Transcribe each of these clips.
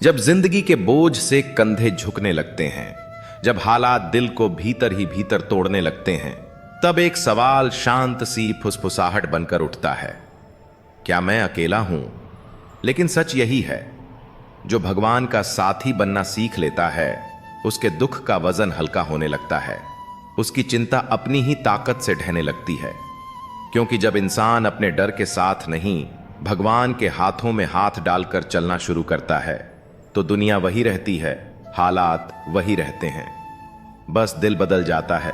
जब जिंदगी के बोझ से कंधे झुकने लगते हैं, जब हालात दिल को भीतर ही भीतर तोड़ने लगते हैं, तब एक सवाल शांत सी फुसफुसाहट बनकर उठता है, क्या मैं अकेला हूं? लेकिन सच यही है, जो भगवान का साथी बनना सीख लेता है, उसके दुख का वजन हल्का होने लगता है, उसकी चिंता अपनी ही ताकत से ढहने लगती है। क्योंकि जब इंसान अपने डर के साथ नहीं, भगवान के हाथों में हाथ डालकर चलना शुरू करता है, तो दुनिया वही रहती है, हालात वही रहते हैं। बस दिल बदल जाता है,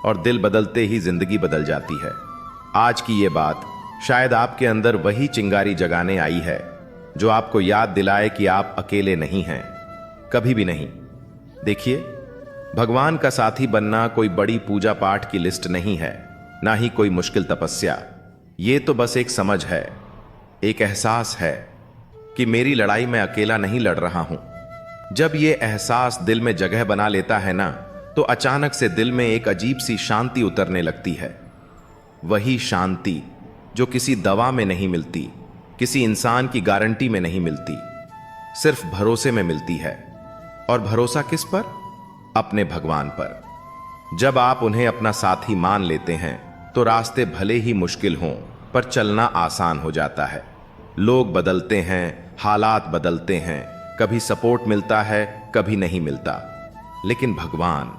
और दिल बदलते ही जिंदगी बदल जाती है। आज की ये बात शायद आपके अंदर वही चिंगारी जगाने आई है, जो आपको याद दिलाए कि आप अकेले नहीं हैं, कभी भी नहीं। देखिए, भगवान का साथी बनना कोई बड़ी पूजा पाठ की लिस्ट नहीं है, ना ही कोई मुश्किल तपस्या। ये तो बस एक समझ है, एक एहसास है कि मेरी लड़ाई मैं अकेला नहीं लड़ रहा हूं। जब ये एहसास दिल में जगह बना लेता है ना, तो अचानक से दिल में एक अजीब सी शांति उतरने लगती है। वही शांति जो किसी दवा में नहीं मिलती, किसी इंसान की गारंटी में नहीं मिलती, सिर्फ भरोसे में मिलती है। और भरोसा किस पर? अपने भगवान पर। जब आप उन्हें अपना साथी मान लेते हैं, तो रास्ते भले ही मुश्किल हों, पर चलना आसान हो जाता है। लोग बदलते हैं, हालात बदलते हैं, कभी सपोर्ट मिलता है, कभी नहीं मिलता, लेकिन भगवान,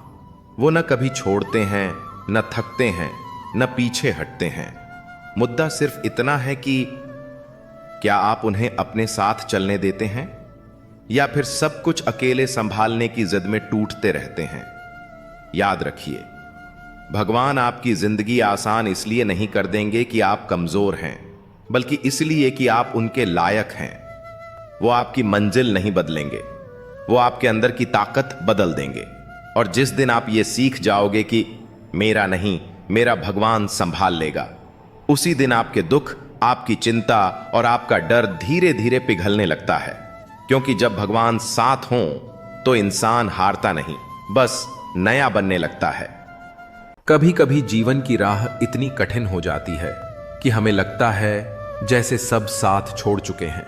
वो न कभी छोड़ते हैं, न थकते हैं, न पीछे हटते हैं। मुद्दा सिर्फ इतना है कि क्या आप उन्हें अपने साथ चलने देते हैं, या फिर सब कुछ अकेले संभालने की जिद में टूटते रहते हैं। याद रखिए, भगवान आपकी जिंदगी आसान इसलिए नहीं कर देंगे कि आप कमजोर हैं, बल्कि इसलिए कि आप उनके लायक हैं। वो आपकी मंजिल नहीं बदलेंगे, वो आपके अंदर की ताकत बदल देंगे। और जिस दिन आप ये सीख जाओगे कि मेरा नहीं, मेरा भगवान संभाल लेगा, उसी दिन आपके दुख, आपकी चिंता और आपका डर धीरे धीरे पिघलने लगता है। क्योंकि जब भगवान साथ हों, तो इंसान हारता नहीं, बस नया बनने लगता है। कभी कभी जीवन की राह इतनी कठिन हो जाती है कि हमें लगता है जैसे सब साथ छोड़ चुके हैं,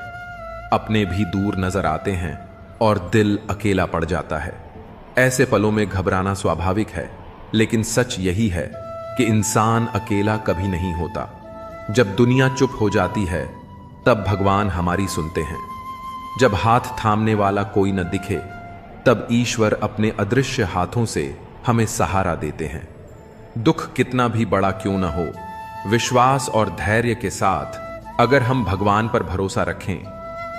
अपने भी दूर नजर आते हैं और दिल अकेला पड़ जाता है। ऐसे पलों में घबराना स्वाभाविक है, लेकिन सच यही है कि इंसान अकेला कभी नहीं होता। जब दुनिया चुप हो जाती है, तब भगवान हमारी सुनते हैं। जब हाथ थामने वाला कोई न दिखे, तब ईश्वर अपने अदृश्य हाथों से हमें सहारा देते हैं। दुख कितना भी बड़ा क्यों न हो, विश्वास और धैर्य के साथ अगर हम भगवान पर भरोसा रखें,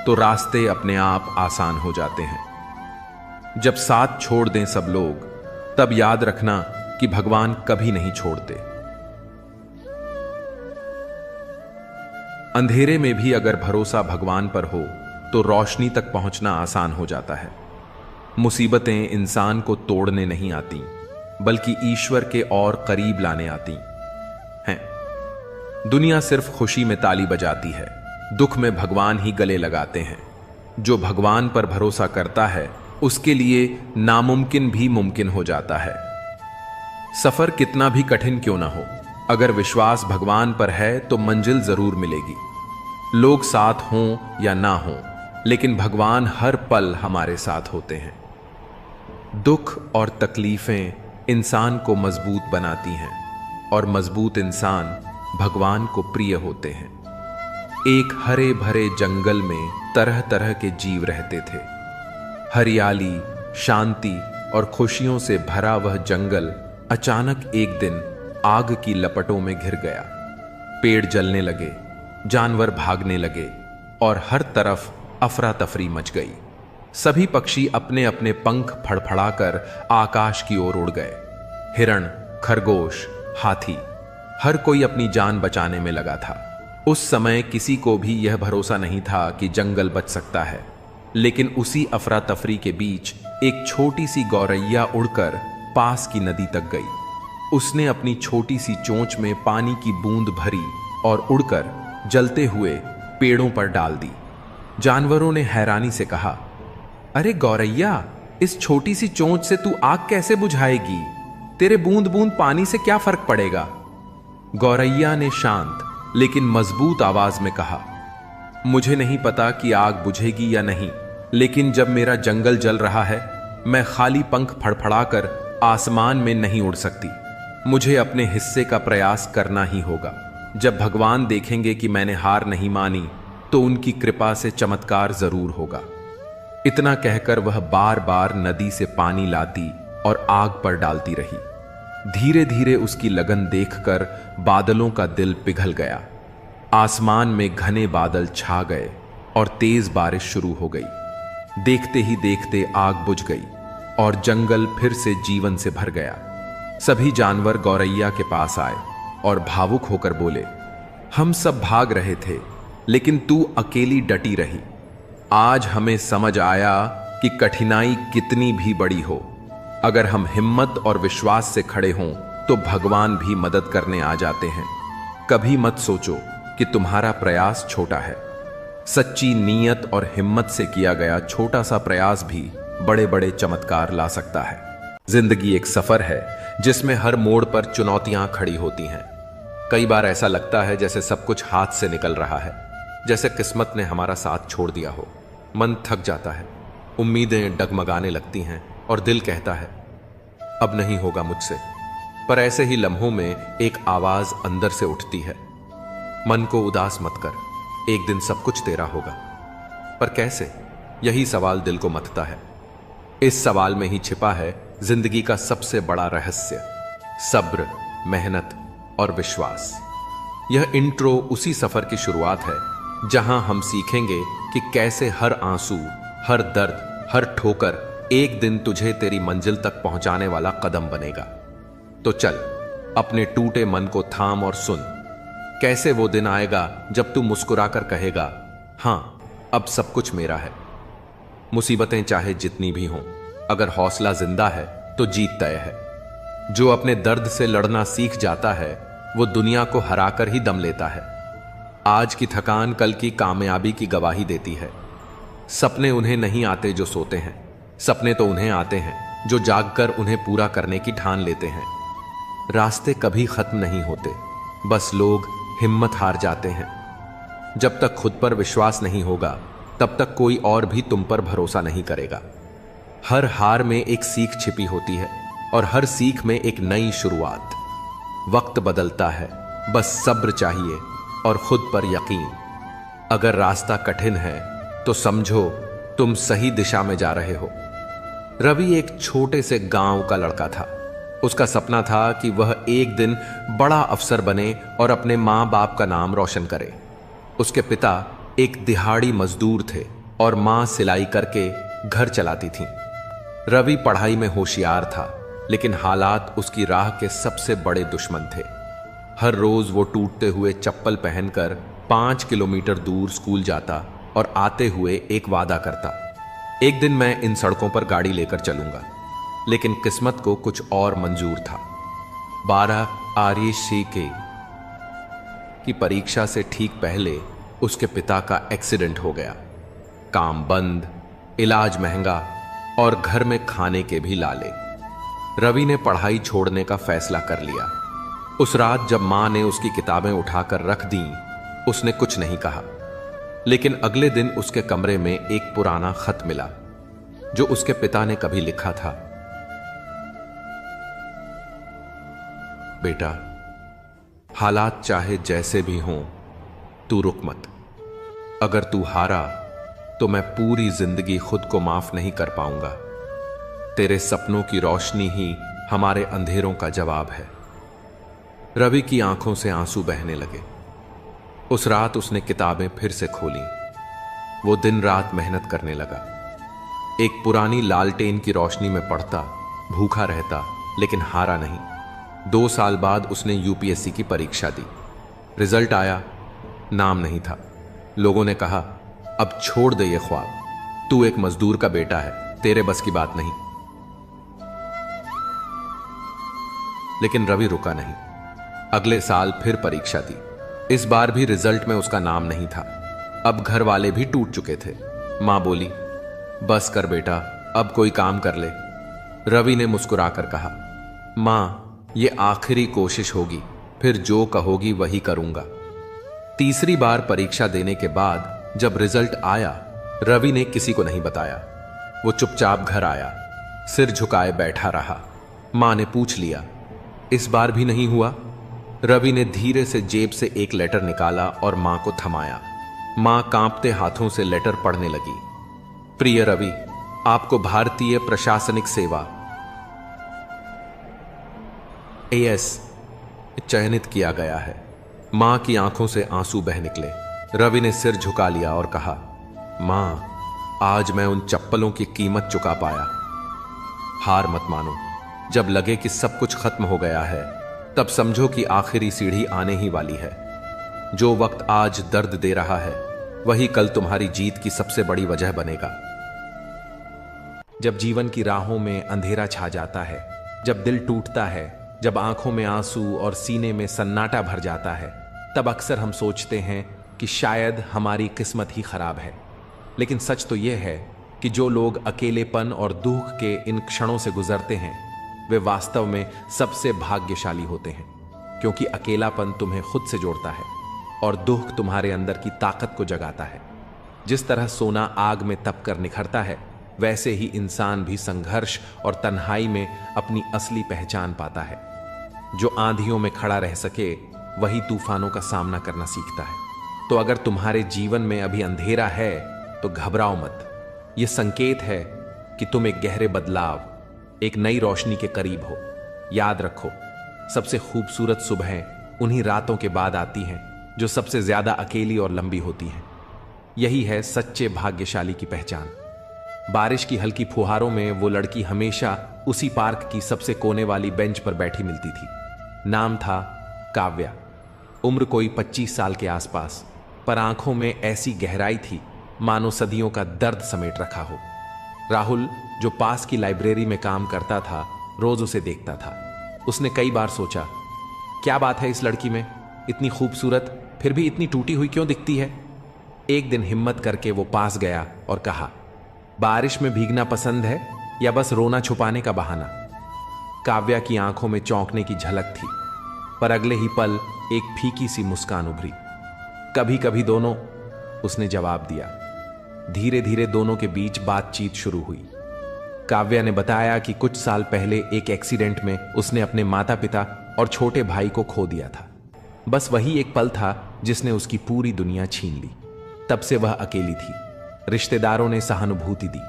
तो रास्ते अपने आप आसान हो जाते हैं। जब साथ छोड़ दें सब लोग, तब याद रखना कि भगवान कभी नहीं छोड़ते। अंधेरे में भी अगर भरोसा भगवान पर हो, तो रोशनी तक पहुंचना आसान हो जाता है। मुसीबतें इंसान को तोड़ने नहीं आती, बल्कि ईश्वर के और करीब लाने आती हैं। दुनिया सिर्फ खुशी में ताली बजाती है, दुख में भगवान ही गले लगाते हैं। जो भगवान पर भरोसा करता है, उसके लिए नामुमकिन भी मुमकिन हो जाता है। सफर कितना भी कठिन क्यों ना हो, अगर विश्वास भगवान पर है तो मंजिल जरूर मिलेगी। लोग साथ हों या ना हों, लेकिन भगवान हर पल हमारे साथ होते हैं। दुख और तकलीफें इंसान को मजबूत बनाती हैं, और मजबूत इंसान भगवान को प्रिय होते हैं। एक हरे भरे जंगल में तरह तरह के जीव रहते थे। हरियाली, शांति और खुशियों से भरा वह जंगल अचानक एक दिन आग की लपटों में घिर गया। पेड़ जलने लगे, जानवर भागने लगे, और हर तरफ अफरा तफरी मच गई। सभी पक्षी अपने अपने पंख फड़फड़ाकर आकाश की ओर उड़ गए। हिरण, खरगोश, हाथी, हर कोई अपनी जान बचाने में लगा था। उस समय किसी को भी यह भरोसा नहीं था कि जंगल बच सकता है। लेकिन उसी अफरा तफरी के बीच एक छोटी सी गौरैया उड़कर पास की नदी तक गई। उसने अपनी छोटी सी चोंच में पानी की बूंद भरी और उड़कर जलते हुए पेड़ों पर डाल दी। जानवरों ने हैरानी से कहा, अरे गौरैया, इस छोटी सी चोंच से तू आग कैसे बुझाएगी? तेरे बूंद बूंद पानी से क्या फर्क पड़ेगा? गौरैया ने शांत लेकिन मजबूत आवाज में कहा, मुझे नहीं पता कि आग बुझेगी या नहीं, लेकिन जब मेरा जंगल जल रहा है, मैं खाली पंख फड़फड़ाकर आसमान में नहीं उड़ सकती। मुझे अपने हिस्से का प्रयास करना ही होगा। जब भगवान देखेंगे कि मैंने हार नहीं मानी, तो उनकी कृपा से चमत्कार जरूर होगा। इतना कहकर वह बार बार नदी से पानी लाती और आग पर डालती रही। धीरे धीरे उसकी लगन देखकर बादलों का दिल पिघल गया। आसमान में घने बादल छा गए और तेज बारिश शुरू हो गई। देखते ही देखते आग बुझ गई और जंगल फिर से जीवन से भर गया। सभी जानवर गौरैया के पास आए और भावुक होकर बोले, हम सब भाग रहे थे, लेकिन तू अकेली डटी रही। आज हमें समझ आया कि कठिनाई कितनी भी बड़ी हो, अगर हम हिम्मत और विश्वास से खड़े हों तो भगवान भी मदद करने आ जाते हैं। कभी मत सोचो कि तुम्हारा प्रयास छोटा है। सच्ची नीयत और हिम्मत से किया गया छोटा सा प्रयास भी बड़े बड़े चमत्कार ला सकता है। जिंदगी एक सफर है जिसमें हर मोड़ पर चुनौतियां खड़ी होती हैं। कई बार ऐसा लगता है जैसे सब कुछ हाथ से निकल रहा है, जैसे किस्मत ने हमारा साथ छोड़ दिया हो। मन थक जाता है, उम्मीदें डगमगाने लगती हैं और दिल कहता है अब नहीं होगा मुझसे। पर ऐसे ही लम्हों में एक आवाज अंदर से उठती है, मन को उदास मत कर, एक दिन सब कुछ तेरा होगा। पर कैसे? यही सवाल दिल को मथता है। इस सवाल में ही छिपा है जिंदगी का सबसे बड़ा रहस्य, सब्र, मेहनत और विश्वास। यह इंट्रो उसी सफर की शुरुआत है जहां हम सीखेंगे कि कैसे हर आंसू, हर दर्द, हर ठोकर एक दिन तुझे तेरी मंजिल तक पहुंचाने वाला कदम बनेगा। तो चल, अपने टूटे मन को थाम और सुन। कैसे वो दिन आएगा जब तू मुस्कुराकर कहेगा, हां, अब सब कुछ मेरा है। मुसीबतें चाहे जितनी भी हों, अगर हौसला जिंदा है तो जीत तय है। जो अपने दर्द से लड़ना सीख जाता है वो दुनिया को हराकर ही दम लेता है। आज की थकान कल की कामयाबी की गवाही देती है। सपने उन्हें नहीं आते जो सोते हैं, सपने तो उन्हें आते हैं जो जागकर उन्हें पूरा करने की ठान लेते हैं। रास्ते कभी खत्म नहीं होते, बस लोग हिम्मत हार जाते हैं। जब तक खुद पर विश्वास नहीं होगा तब तक कोई और भी तुम पर भरोसा नहीं करेगा। हर हार में एक सीख छिपी होती है और हर सीख में एक नई शुरुआत। वक्त बदलता है, बस सब्र चाहिए और खुद पर यकीन। अगर रास्ता कठिन है तो समझो तुम सही दिशा में जा रहे हो। रवि एक छोटे से गांव का लड़का था। उसका सपना था कि वह एक दिन बड़ा अफसर बने और अपने मां बाप का नाम रोशन करे। उसके पिता एक दिहाड़ी मजदूर थे और मां सिलाई करके घर चलाती थी। रवि पढ़ाई में होशियार था, लेकिन हालात उसकी राह के सबसे बड़े दुश्मन थे। हर रोज वो टूटते हुए चप्पल पहनकर 5 किलोमीटर दूर स्कूल जाता और आते हुए एक वादा करता, एक दिन मैं इन सड़कों पर गाड़ी लेकर चलूंगा। लेकिन किस्मत को कुछ और मंजूर था। 12 RECK की परीक्षा से ठीक पहले उसके पिता का एक्सीडेंट हो गया। काम बंद, इलाज महंगा और घर में खाने के भी लाले। रवि ने पढ़ाई छोड़ने का फैसला कर लिया। उस रात जब मां ने उसकी किताबें उठाकर रख दी, उसने कुछ नहीं कहा। लेकिन अगले दिन उसके कमरे में एक पुराना खत मिला जो उसके पिता ने कभी लिखा था। बेटा, हालात चाहे जैसे भी हों, तू रुक मत। अगर तू हारा तो मैं पूरी जिंदगी खुद को माफ नहीं कर पाऊंगा। तेरे सपनों की रोशनी ही हमारे अंधेरों का जवाब है। रवि की आंखों से आंसू बहने लगे। उस रात उसने किताबें फिर से खोली। वो दिन रात मेहनत करने लगा। एक पुरानी लालटेन की रोशनी में पढ़ता, भूखा रहता, लेकिन हारा नहीं। 2 साल बाद उसने UPSC की परीक्षा दी। रिजल्ट आया, नाम नहीं था। लोगों ने कहा, अब छोड़ दे ये ख्वाब, तू एक मजदूर का बेटा है, तेरे बस की बात नहीं। लेकिन रवि रुका नहीं। अगले साल फिर परीक्षा दी। इस बार भी रिजल्ट में उसका नाम नहीं था। अब घर वाले भी टूट चुके थे। मां बोली, बस कर बेटा, अब कोई काम कर ले। रवि ने मुस्कुराकर कहा, मां, ये आखिरी कोशिश होगी, फिर जो कहोगी वही करूंगा। तीसरी बार परीक्षा देने के बाद जब रिजल्ट आया रवि ने किसी को नहीं बताया। वो चुपचाप घर आया, सिर झुकाए बैठा रहा। मां ने पूछ लिया, इस बार भी नहीं हुआ? रवि ने धीरे से जेब से एक लेटर निकाला और मां को थमाया। मां कांपते हाथों से लेटर पढ़ने लगी। प्रिय रवि, आपको भारतीय प्रशासनिक सेवा AS चयनित किया गया है। मां की आंखों से आंसू बह निकले। रवि ने सिर झुका लिया और कहा, मां, आज मैं उन चप्पलों की कीमत चुका पाया। हार मत मानो। जब लगे कि सब कुछ खत्म हो गया है, तब समझो कि आखिरी सीढ़ी आने ही वाली है। जो वक्त आज दर्द दे रहा है, वही कल तुम्हारी जीत की सबसे बड़ी वजह बनेगा। जब जीवन की राहों में अंधेरा छा जाता है, जब दिल टूटता है, जब आंखों में आंसू और सीने में सन्नाटा भर जाता है, तब अक्सर हम सोचते हैं कि शायद हमारी किस्मत ही खराब है। लेकिन सच तो यह है कि जो लोग अकेलेपन और दुख के इन क्षणों से गुजरते हैं, वे वास्तव में सबसे भाग्यशाली होते हैं, क्योंकि अकेलापन तुम्हें खुद से जोड़ता है और दुख तुम्हारे अंदर की ताकत को जगाता है। जिस तरह सोना आग में तप कर निखरता है, वैसे ही इंसान भी संघर्ष और तन्हाई में अपनी असली पहचान पाता है। जो आंधियों में खड़ा रह सके, वही तूफानों का सामना करना सीखता है। तो अगर तुम्हारे जीवन में अभी अंधेरा है, तो घबराओ मत। यह संकेत है कि तुम एक गहरे बदलाव, एक नई रोशनी के करीब हो। याद रखो, सबसे खूबसूरत सुबहें उन्हीं रातों के बाद आती हैं जो सबसे ज्यादा अकेली और लंबी होती हैं। यही है सच्चे भाग्यशाली की पहचान। बारिश की हल्की फुहारों में वो लड़की हमेशा उसी पार्क की सबसे कोने वाली बेंच पर बैठी मिलती थी। नाम था काव्या। उम्र कोई 25 साल के आसपास, पर आंखों में ऐसी गहराई थी मानो सदियों का दर्द समेट रखा हो। राहुल, जो पास की लाइब्रेरी में काम करता था, रोज उसे देखता था। उसने कई बार सोचा, क्या बात है इस लड़की में, इतनी खूबसूरत फिर भी इतनी टूटी हुई क्यों दिखती है। एक दिन हिम्मत करके वो पास गया और कहा, बारिश में भीगना पसंद है या बस रोना छुपाने का बहाना। काव्या की आंखों में चौंकने की झलक थी, पर अगले ही पल एक फीकी सी मुस्कान उभरी। कभी कभी दोनों, उसने जवाब दिया। धीरे धीरे दोनों के बीच बातचीत शुरू हुई। काव्या ने बताया कि कुछ साल पहले एक एक्सीडेंट में उसने अपने माता पिता और छोटे भाई को खो दिया था। बस वही एक पल था जिसने उसकी पूरी दुनिया छीन ली। तब से वह अकेली थी। रिश्तेदारों ने सहानुभूति दी,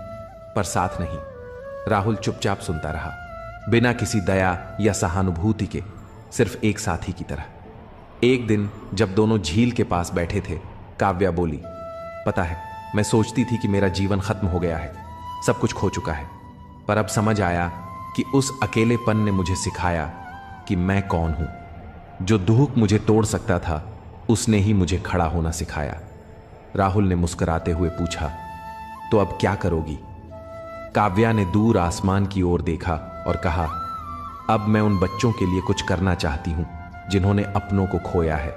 पर साथ नहीं। राहुल चुपचाप सुनता रहा, बिना किसी दया या सहानुभूति के, सिर्फ एक साथी की तरह। एक दिन जब दोनों झील के पास बैठे थे, काव्या बोली, पता है, मैं सोचती थी कि मेरा जीवन खत्म हो गया है, सब कुछ खो चुका है। पर अब समझ आया कि उस अकेलेपन ने मुझे सिखाया कि मैं कौन हूं। जो दुख मुझे तोड़ सकता था, उसने ही मुझे खड़ा होना सिखाया। राहुल ने मुस्कुराते हुए पूछा, तो अब क्या करोगी? काव्या ने दूर आसमान की ओर देखा और कहा, अब मैं उन बच्चों के लिए कुछ करना चाहती हूं जिन्होंने अपनों को खोया है।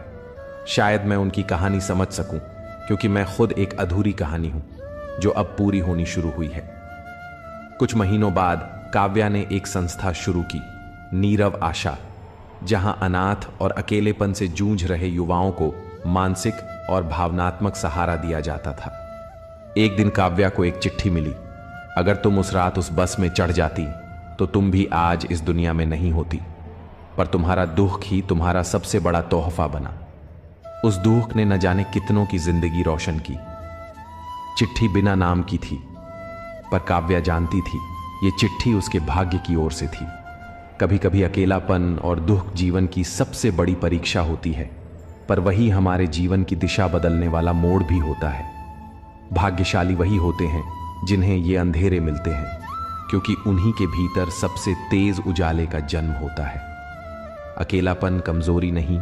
शायद मैं उनकी कहानी समझ सकूं, क्योंकि मैं खुद एक अधूरी कहानी हूं जो अब पूरी होनी शुरू हुई है। कुछ महीनों बाद काव्या ने एक संस्था शुरू की, नीरव आशा, जहां अनाथ और अकेलेपन से जूझ रहे युवाओं को मानसिक और भावनात्मक सहारा दिया जाता था। एक दिन काव्या को एक चिट्ठी मिली। अगर तुम उस रात उस बस में चढ़ जाती, तो तुम भी आज इस दुनिया में नहीं होती, पर तुम्हारा दुख ही तुम्हारा सबसे बड़ा तोहफा बना। उस दुख ने न जाने कितनों की जिंदगी रोशन की। चिट्ठी बिना नाम की थी, पर काव्या जानती थी ये चिट्ठी उसके भाग्य की ओर से थी। कभी कभी अकेलापन और दुख जीवन की सबसे बड़ी परीक्षा होती है, पर वही हमारे जीवन की दिशा बदलने वाला मोड़ भी होता है। भाग्यशाली वही होते हैं जिन्हें ये अंधेरे मिलते हैं, क्योंकि उन्हीं के भीतर सबसे तेज उजाले का जन्म होता है। अकेलापन कमजोरी नहीं,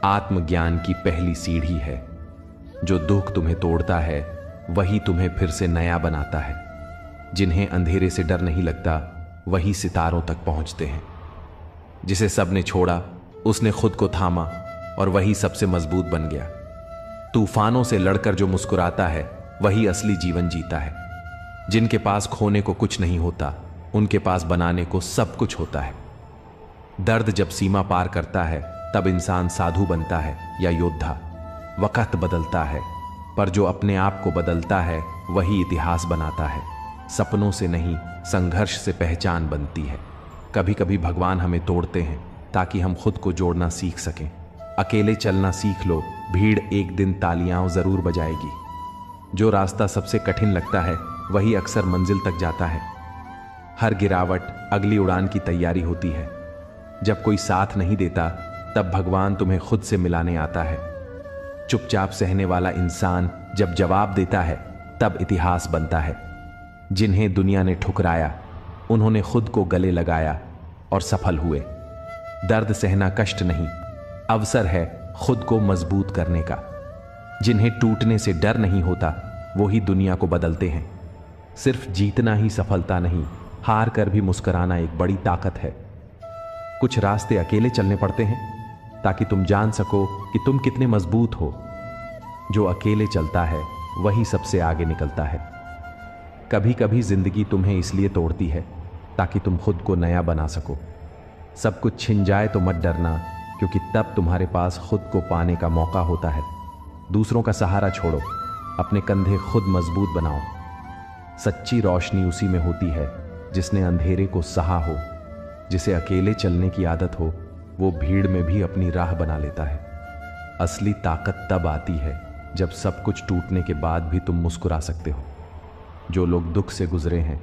आत्मज्ञान की पहली सीढ़ी है। जो दुख तुम्हें तोड़ता है, वही तुम्हें फिर से नया बनाता है। जिन्हें अंधेरे से डर नहीं लगता, वही सितारों तक पहुंचते हैं। जिसे सबने छोड़ा, उसने खुद को थामा और वही सबसे मजबूत बन गया। तूफानों से लड़कर जो मुस्कुराता है, वही असली जीवन जीता है। जिनके पास खोने को कुछ नहीं होता, उनके पास बनाने को सब कुछ होता है। दर्द जब सीमा पार करता है, तब इंसान साधु बनता है या योद्धा। वक्त बदलता है, पर जो अपने आप को बदलता है वही इतिहास बनाता है। सपनों से नहीं, संघर्ष से पहचान बनती है। कभी कभी भगवान हमें तोड़ते हैं ताकि हम खुद को जोड़ना सीख सकें। अकेले चलना सीख लो, भीड़ एक दिन तालियां जरूर बजाएगी। जो रास्ता सबसे कठिन लगता है वही अक्सर मंजिल तक जाता है। हर गिरावट अगली उड़ान की तैयारी होती है। जब कोई साथ नहीं देता तब भगवान तुम्हें खुद से मिलाने आता है। चुपचाप सहने वाला इंसान जब जवाब देता है तब इतिहास बनता है। जिन्हें दुनिया ने ठुकराया उन्होंने खुद को गले लगाया और सफल हुए। दर्द सहना कष्ट नहीं, अवसर है खुद को मजबूत करने का। जिन्हें टूटने से डर नहीं होता वो ही दुनिया को बदलते हैं। सिर्फ जीतना ही सफलता नहीं, हार कर भी मुस्कुराना एक बड़ी ताकत है। कुछ रास्ते अकेले चलने पड़ते हैं ताकि तुम जान सको कि तुम कितने मजबूत हो। जो अकेले चलता है वही सबसे आगे निकलता है। कभी कभी जिंदगी तुम्हें इसलिए तोड़ती है ताकि तुम खुद को नया बना सको। सब कुछ छिन जाए तो मत डरना, क्योंकि तब तुम्हारे पास खुद को पाने का मौका होता है। दूसरों का सहारा छोड़ो, अपने कंधे खुद मजबूत बनाओ। सच्ची रोशनी उसी में होती है जिसने अंधेरे को सहा हो। जिसे अकेले चलने की आदत हो वो भीड़ में भी अपनी राह बना लेता है। असली ताकत तब आती है जब सब कुछ टूटने के बाद भी तुम मुस्कुरा सकते हो। जो लोग दुख से गुजरे हैं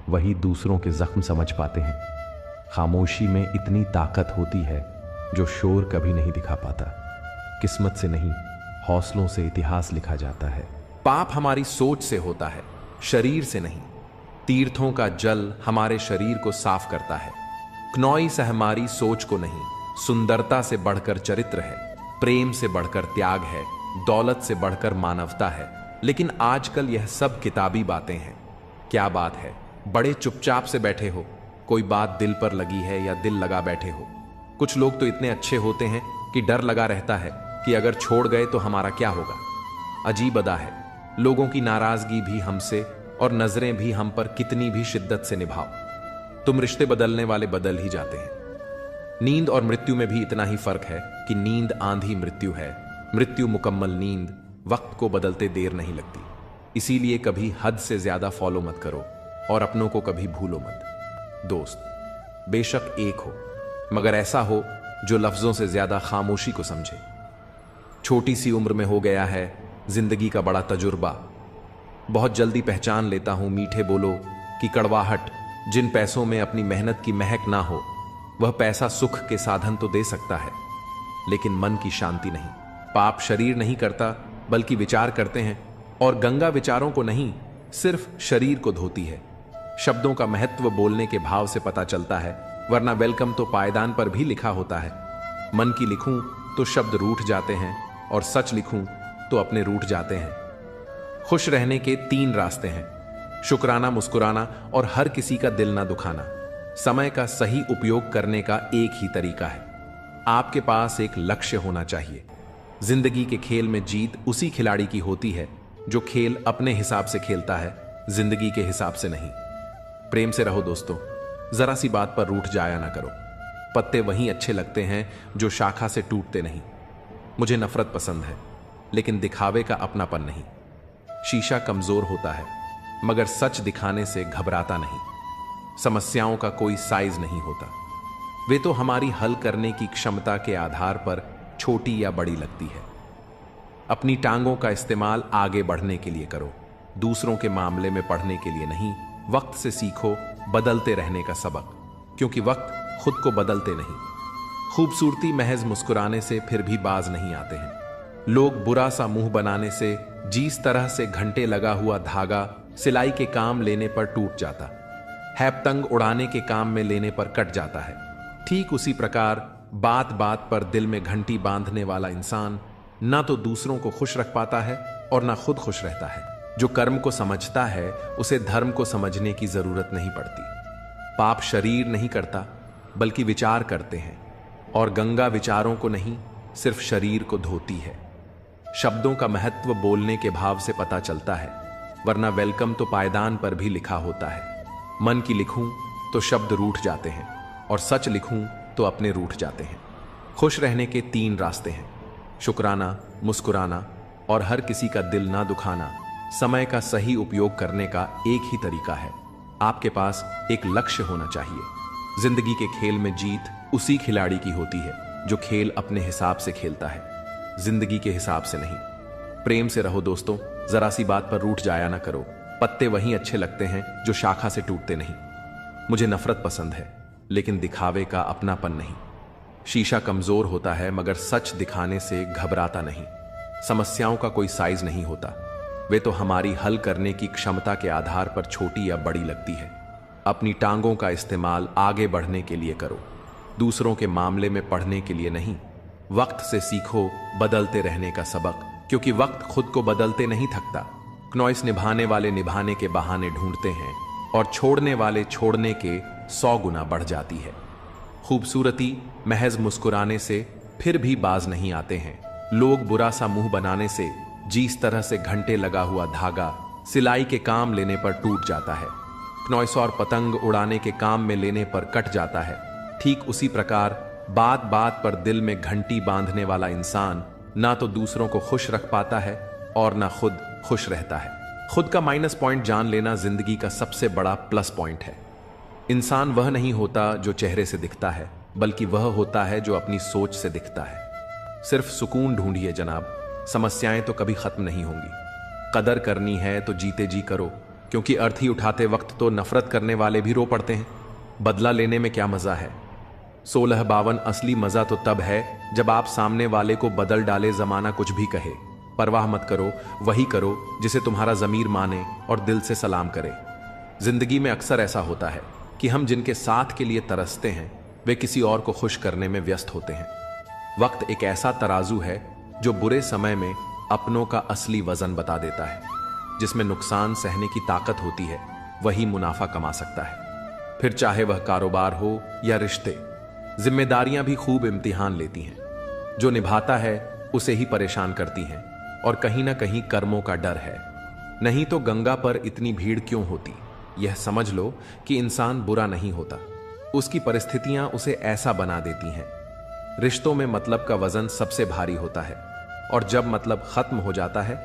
वही दूसरों के जख्म समझ पाते हैं। खामोशी में इतनी ताकत होती है जो शोर कभी नहीं दिखा पाता। किस्मत से नहीं, हौसलों से इतिहास लिखा जाता है। पाप हमारी सोच से होता है, शरीर से नहीं। तीर्थों का जल हमारे शरीर को साफ करता है। क्नौई से हमारी सोच को नहीं, सुंदरता से बढ़कर चरित्र है, प्रेम से बढ़कर त्याग है, दौलत से बढ़कर मानवता है। लेकिन आजकल यह सब किताबी बातें हैं। क्या बात है, बड़े चुपचाप से बैठे हो, कोई बात दिल पर लगी है या दिल लगा बैठे हो। कुछ लोग तो इतने अच्छे होते हैं कि डर लगा रहता है कि अगर छोड़ गए तो हमारा क्या होगा। अजीब अदा है, लोगों की नाराजगी भी हमसे और नजरें भी हम पर कितनी भी शिद्दत से निभाओ, तुम रिश्ते बदलने वाले बदल ही जाते हैं। नींद और मृत्यु में भी इतना ही फर्क है कि नींद आंधी मृत्यु है, मृत्यु मुकम्मल नींद। वक्त को बदलते देर नहीं लगती। इसीलिए कभी हद से ज्यादा फॉलो मत करो और अपनों को कभी भूलो मत। दोस्त बेशक एक हो, मगर ऐसा हो जो लफ्जों से ज्यादा खामोशी को समझे। छोटी सी उम्र में हो गया है जिंदगी का बड़ा तजुर्बा। बहुत जल्दी पहचान लेता हूं मीठे बोलो कि कड़वाहट। जिन पैसों में अपनी मेहनत की महक ना हो, वह पैसा सुख के साधन तो दे सकता है लेकिन मन की शांति नहीं। पाप शरीर नहीं करता बल्कि विचार करते हैं, और गंगा विचारों को नहीं सिर्फ शरीर को धोती है। शब्दों का महत्व बोलने के भाव से पता चलता है, वरना वेलकम तो पायदान पर भी लिखा होता है। मन की लिखूं तो शब्द रूठ जाते हैं और सच लिखूं तो अपने रूठ जाते हैं। खुश रहने के 3 रास्ते हैं, शुक्राना, मुस्कुराना और हर किसी का दिल ना दुखाना। समय का सही उपयोग करने का एक ही तरीका है, आपके पास एक लक्ष्य होना चाहिए। जिंदगी के खेल में जीत उसी खिलाड़ी की होती है जो खेल अपने हिसाब से खेलता है, जिंदगी के हिसाब से नहीं। प्रेम से रहो दोस्तों, जरा सी बात पर रूठ जाया ना करो। पत्ते वहीं अच्छे लगते हैं जो शाखा से टूटते नहीं। मुझे नफरत पसंद है लेकिन दिखावे का अपनापन नहीं। शीशा कमजोर होता है मगर सच दिखाने से घबराता नहीं। समस्याओं का कोई साइज नहीं होता, वे तो हमारी हल करने की क्षमता के आधार पर छोटी या बड़ी लगती है। अपनी टांगों का इस्तेमाल आगे बढ़ने के लिए करो, दूसरों के मामले में पढ़ने के लिए नहीं। वक्त से सीखो बदलते रहने का सबक, क्योंकि वक्त खुद को बदलते नहीं। खूबसूरती महज मुस्कुराने से फिर भी बाज नहीं आते हैं। लोग बुरा सा मुंह बनाने से, जिस तरह से घंटे लगा हुआ धागा सिलाई के काम लेने पर टूट जाता है, पतंग उड़ाने के काम में लेने पर कट जाता है, ठीक उसी प्रकार बात बात पर दिल में घंटी बांधने वाला इंसान ना तो दूसरों को खुश रख पाता है और ना खुद खुश रहता है। जो कर्म को समझता है उसे धर्म को समझने की जरूरत नहीं पड़ती। पाप शरीर नहीं करता बल्कि विचार करते हैं, और गंगा विचारों को नहीं सिर्फ शरीर को धोती है। शब्दों का महत्व बोलने के भाव से पता चलता है, वरना वेलकम तो पायदान पर भी लिखा होता है। मन की लिखूं तो शब्द रूठ जाते हैं और सच लिखूं तो अपने रूठ जाते हैं। खुश रहने के 3 रास्ते हैं, शुक्राना, मुस्कुराना और हर किसी का दिल ना दुखाना समय का सही उपयोग करने का एक ही तरीका है। आपके पास एक लक्ष्य होना चाहिए। जिंदगी के खेल में जीत उसी खिलाड़ी की होती है जो खेल अपने हिसाब से खेलता है, जिंदगी के हिसाब से नहीं। प्रेम से रहो दोस्तों, जरा सी बात पर रूठ जाया ना करो। पत्ते वहीं अच्छे लगते हैं जो शाखा से टूटते नहीं। मुझे नफरत पसंद है, लेकिन दिखावे का अपनापन नहीं। शीशा कमजोर होता है मगर सच दिखाने से घबराता नहीं। समस्याओं का कोई साइज नहीं होता, वे तो हमारी हल करने की क्षमता के आधार पर छोटी या बड़ी लगती है। अपनी टांगों का इस्तेमाल आगे बढ़ने के लिए करो, दूसरों के मामले में पढ़ने के लिए नहीं। वक्त से सीखो बदलते रहने का सबक, क्योंकि वक्त खुद को बदलते नहीं थकता। क्नॉइस निभाने वाले निभाने के बहाने ढूंढते हैं और छोड़ने वाले छोड़ने के 100 गुना बढ़ जाती है। खूबसूरती महज मुस्कुराने से फिर भी बाज नहीं आते हैं। लोग बुरा सा मुंह बनाने से, जिस तरह से घंटे लगा हुआ धागा सिलाई के काम लेने पर टूट जाता है, क्नॉइस और पतंग उड़ाने के काम में लेने पर कट जाता है, ठीक उसी प्रकार बात बात पर दिल में घंटी बांधने वाला इंसान ना तो दूसरों को खुश रख पाता है और ना खुद खुश रहता है। खुद का माइनस पॉइंट जान लेना जिंदगी का सबसे बड़ा प्लस पॉइंट है। इंसान वह नहीं होता जो चेहरे से दिखता है, बल्कि वह होता है जो अपनी सोच से दिखता है। सिर्फ सुकून ढूंढिए जनाब, समस्याएं तो कभी खत्म नहीं होंगी। कदर करनी है तो जीते जी करो, क्योंकि अर्थी उठाते वक्त तो नफरत करने वाले भी रो पड़ते हैं। बदला लेने में क्या मजा है? 1652 असली मजा तो तब है जब आप सामने वाले को बदल डाले, जमाना कुछ भी कहे। परवाह मत करो, वही करो जिसे तुम्हारा जमीर माने और दिल से सलाम करे। जिंदगी में अक्सर ऐसा होता है कि हम जिनके साथ के लिए तरसते हैं वे किसी और को खुश करने में व्यस्त होते हैं। वक्त एक ऐसा तराजू है जो बुरे समय में अपनों का असली वजन बता देता है। जिसमें नुकसान सहने की ताकत होती है वही मुनाफा कमा सकता है, फिर चाहे वह कारोबार हो या रिश्ते। जिम्मेदारियां भी खूब इम्तिहान लेती हैं। जो निभाता है उसे ही परेशान करती हैं, और कहीं ना कहीं कर्मों का डर है। नहीं तो गंगा पर इतनी भीड़ क्यों होती? यह समझ लो कि इंसान बुरा नहीं होता, उसकी परिस्थितियां उसे ऐसा बना देती हैं। रिश्तों में मतलब का वजन सबसे भारी होता है, और जब मतलब खत्म हो जाता है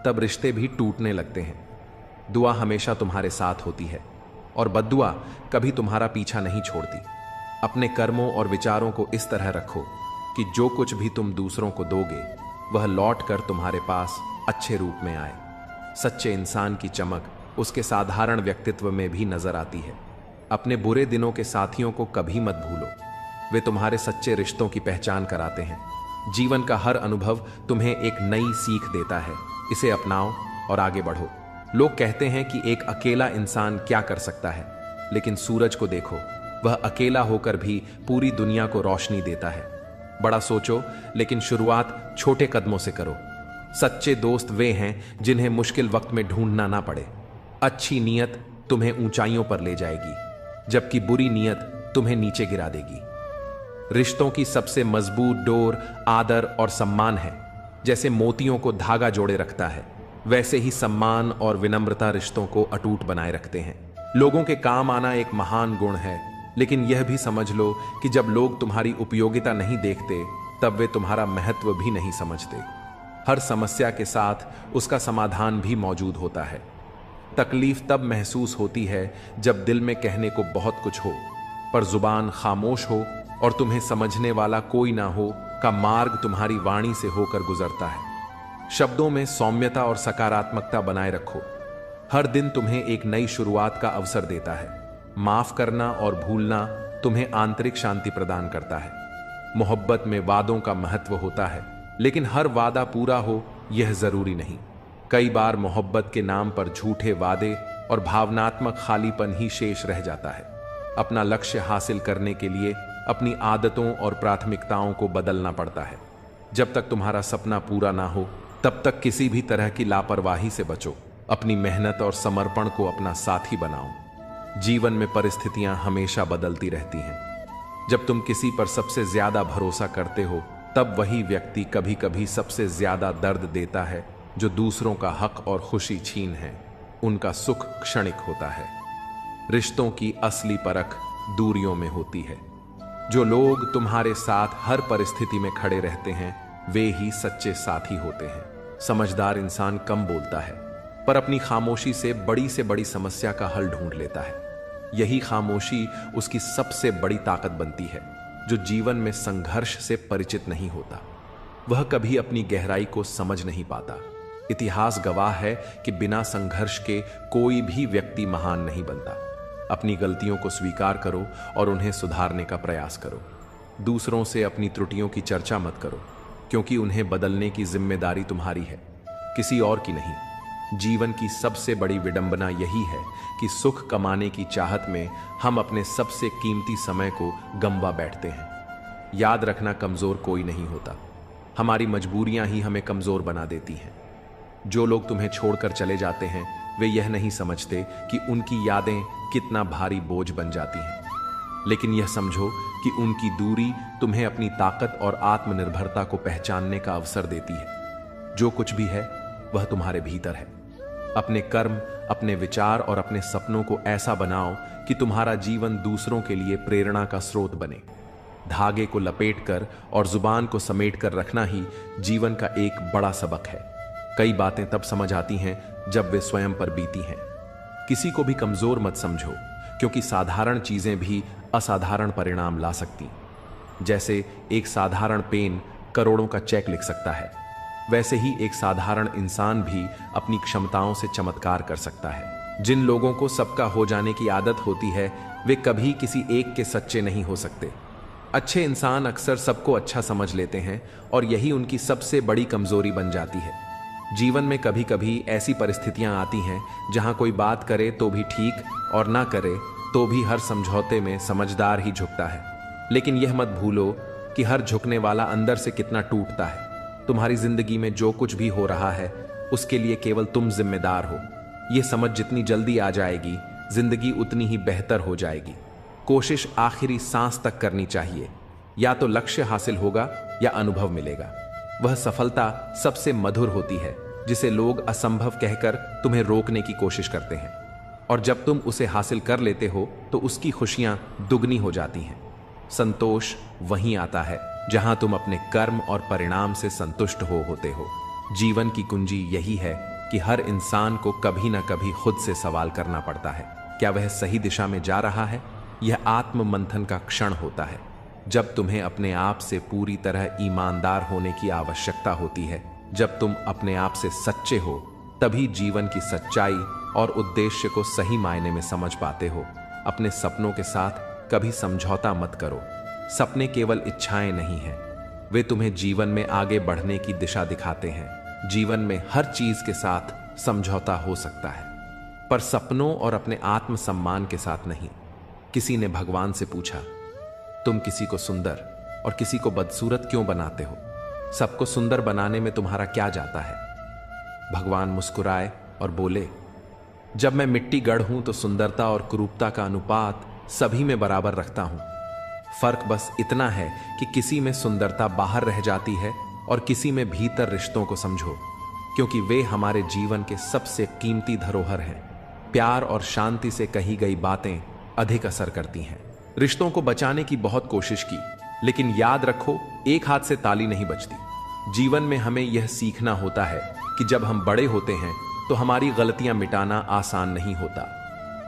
तब रिश्ते भी टूटने लगते हैं। दुआ हमेशा तुम्हारे साथ होती है, और बद्दुआ कभी तुम्हारा पीछा नहीं छोड़ती। अपने कर्मों और विचारों को इस तरह रखो कि जो कुछ भी तुम दूसरों को दोगे वह लौट कर तुम्हारे पास अच्छे रूप में आए। सच्चे इंसान की चमक उसके साधारण व्यक्तित्व में भी नजर आती है। अपने बुरे दिनों के साथियों को कभी मत भूलो, वे तुम्हारे सच्चे रिश्तों की पहचान कराते हैं। जीवन का हर अनुभव तुम्हें एक नई सीख देता है, इसे अपनाओ और आगे बढ़ो। लोग कहते हैं कि एक अकेला इंसान क्या कर सकता है, लेकिन सूरज को देखो, वह अकेला होकर भी पूरी दुनिया को रोशनी देता है। बड़ा सोचो, लेकिन शुरुआत छोटे कदमों से करो। सच्चे दोस्त वे हैं जिन्हें मुश्किल वक्त में ढूंढना ना पड़े। अच्छी नीयत तुम्हें ऊंचाइयों पर ले जाएगी, जबकि बुरी नीयत तुम्हें नीचे गिरा देगी। रिश्तों की सबसे मजबूत डोर आदर और सम्मान है। जैसे मोतियों को धागा जोड़े रखता है, वैसे ही सम्मान और विनम्रता रिश्तों को अटूट बनाए रखते हैं। लोगों के काम आना एक महान गुण है, लेकिन यह भी समझ लो कि जब लोग तुम्हारी उपयोगिता नहीं देखते तब वे तुम्हारा महत्व भी नहीं समझते। हर समस्या के साथ उसका समाधान भी मौजूद होता है। तकलीफ तब महसूस होती है जब दिल में कहने को बहुत कुछ हो, पर जुबान खामोश हो और तुम्हें समझने वाला कोई ना हो का मार्ग तुम्हारी वाणी से होकर गुजरता है। शब्दों में सौम्यता और सकारात्मकता बनाए रखो। हर दिन तुम्हें एक नई शुरुआत का अवसर देता है। माफ करना और भूलना तुम्हें आंतरिक शांति प्रदान करता है। मोहब्बत में वादों का महत्व होता है, लेकिन हर वादा पूरा हो यह जरूरी नहीं। कई बार मोहब्बत के नाम पर झूठे वादे और भावनात्मक खालीपन ही शेष रह जाता है। अपना लक्ष्य हासिल करने के लिए अपनी आदतों और प्राथमिकताओं को बदलना पड़ता है। जब तक तुम्हारा सपना पूरा ना हो तब तक किसी भी तरह की लापरवाही से बचो। अपनी मेहनत और समर्पण को अपना साथी बनाओ। जीवन में परिस्थितियां हमेशा बदलती रहती हैं। जब तुम किसी पर सबसे ज्यादा भरोसा करते हो तब वही व्यक्ति कभी कभी सबसे ज्यादा दर्द देता है। जो दूसरों का हक और खुशी छीन है, उनका सुख क्षणिक होता है। रिश्तों की असली परख दूरियों में होती है। जो लोग तुम्हारे साथ हर परिस्थिति में खड़े रहते हैं वे ही सच्चे साथी होते हैं। समझदार इंसान कम बोलता है, पर अपनी खामोशी से बड़ी समस्या का हल ढूंढ लेता है। यही खामोशी उसकी सबसे बड़ी ताकत बनती है। जो जीवन में संघर्ष से परिचित नहीं होता, वह कभी अपनी गहराई को समझ नहीं पाता। इतिहास गवाह है कि बिना संघर्ष के कोई भी व्यक्ति महान नहीं बनता। अपनी गलतियों को स्वीकार करो और उन्हें सुधारने का प्रयास करो। दूसरों से अपनी त्रुटियों की चर्चा मत करो, क्योंकि उन्हें बदलने की जिम्मेदारी तुम्हारी है, किसी और की नहीं। जीवन की सबसे बड़ी विडंबना यही है कि सुख कमाने की चाहत में हम अपने सबसे कीमती समय को गंवा बैठते हैं। याद रखना, कमजोर कोई नहीं होता, हमारी मजबूरियां ही हमें कमजोर बना देती हैं। जो लोग तुम्हें छोड़कर चले जाते हैं, वे यह नहीं समझते कि उनकी यादें कितना भारी बोझ बन जाती हैं। लेकिन यह समझो कि उनकी दूरी तुम्हें अपनी ताकत और आत्मनिर्भरता को पहचानने का अवसर देती है। जो कुछ भी है वह तुम्हारे भीतर है। अपने कर्म, अपने विचार और अपने सपनों को ऐसा बनाओ कि तुम्हारा जीवन दूसरों के लिए प्रेरणा का स्रोत बने। धागे को लपेटकर और जुबान को समेटकर रखना ही जीवन का एक बड़ा सबक है। कई बातें तब समझ आती हैं जब वे स्वयं पर बीती हैं। किसी को भी कमजोर मत समझो, क्योंकि साधारण चीजें भी असाधारण परिणाम ला सकती। जैसे एक साधारण पेन करोड़ों का चेक लिख सकता है, वैसे ही एक साधारण इंसान भी अपनी क्षमताओं से चमत्कार कर सकता है। जिन लोगों को सबका हो जाने की आदत होती है, वे कभी किसी एक के सच्चे नहीं हो सकते। अच्छे इंसान अक्सर सबको अच्छा समझ लेते हैं और यही उनकी सबसे बड़ी कमजोरी बन जाती है। जीवन में कभी कभी ऐसी परिस्थितियां आती हैं जहां कोई बात करे तो भी ठीक और ना करे तो भी हर समझौते में समझदार ही झुकता है। लेकिन यह मत भूलो कि हर झुकने वाला अंदर से कितना टूटता है। तुम्हारी जिंदगी में जो कुछ भी हो रहा है उसके लिए केवल तुम जिम्मेदार हो। यह समझ जितनी जल्दी आ जाएगी, जिंदगी उतनी ही बेहतर हो जाएगी। कोशिश आखिरी सांस तक करनी चाहिए। या तो लक्ष्य हासिल होगा या अनुभव मिलेगा। वह सफलता सबसे मधुर होती है जिसे लोग असंभव कहकर तुम्हें रोकने की कोशिश करते हैं, और जब तुम उसे हासिल कर लेते हो तो उसकी खुशियां दुगनी हो जाती हैं। संतोष वहीं आता है जहां तुम अपने कर्म और परिणाम से संतुष्ट होते हो। जीवन की कुंजी यही है कि हर इंसान को कभी ना कभी खुद से सवाल करना पड़ता है, क्या वह सही दिशा में जा रहा है। यह आत्म मंथन का क्षण होता है जब तुम्हें अपने आप से पूरी तरह ईमानदार होने की आवश्यकता होती है। जब तुम अपने आप से सच्चे हो, तभी जीवन की सच्चाई और उद्देश्य को सही मायने में समझ पाते हो। अपने सपनों के साथ कभी समझौता मत करो। सपने केवल इच्छाएं नहीं हैं, वे तुम्हें जीवन में आगे बढ़ने की दिशा दिखाते हैं। जीवन में हर चीज के साथ समझौता हो सकता है, पर सपनों और अपने आत्मसम्मान के साथ नहीं। किसी ने भगवान से पूछा, तुम किसी को सुंदर और किसी को बदसूरत क्यों बनाते हो? सबको सुंदर बनाने में तुम्हारा क्या जाता है? भगवान मुस्कुराए और बोले, जब मैं मिट्टी गढ़ हूं तो सुंदरता और कुरूपता का अनुपात सभी में बराबर रखता हूं। फर्क बस इतना है कि किसी में सुंदरता बाहर रह जाती है और किसी में भीतर। रिश्तों को समझो, क्योंकि वे हमारे जीवन के सबसे कीमती धरोहर हैं। प्यार और शांति से कही गई बातें अधिक असर करती हैं। रिश्तों को बचाने की बहुत कोशिश की, लेकिन याद रखो, एक हाथ से ताली नहीं बजती। जीवन में हमें यह सीखना होता है कि जब हम बड़े होते हैं तो हमारी गलतियां मिटाना आसान नहीं होता।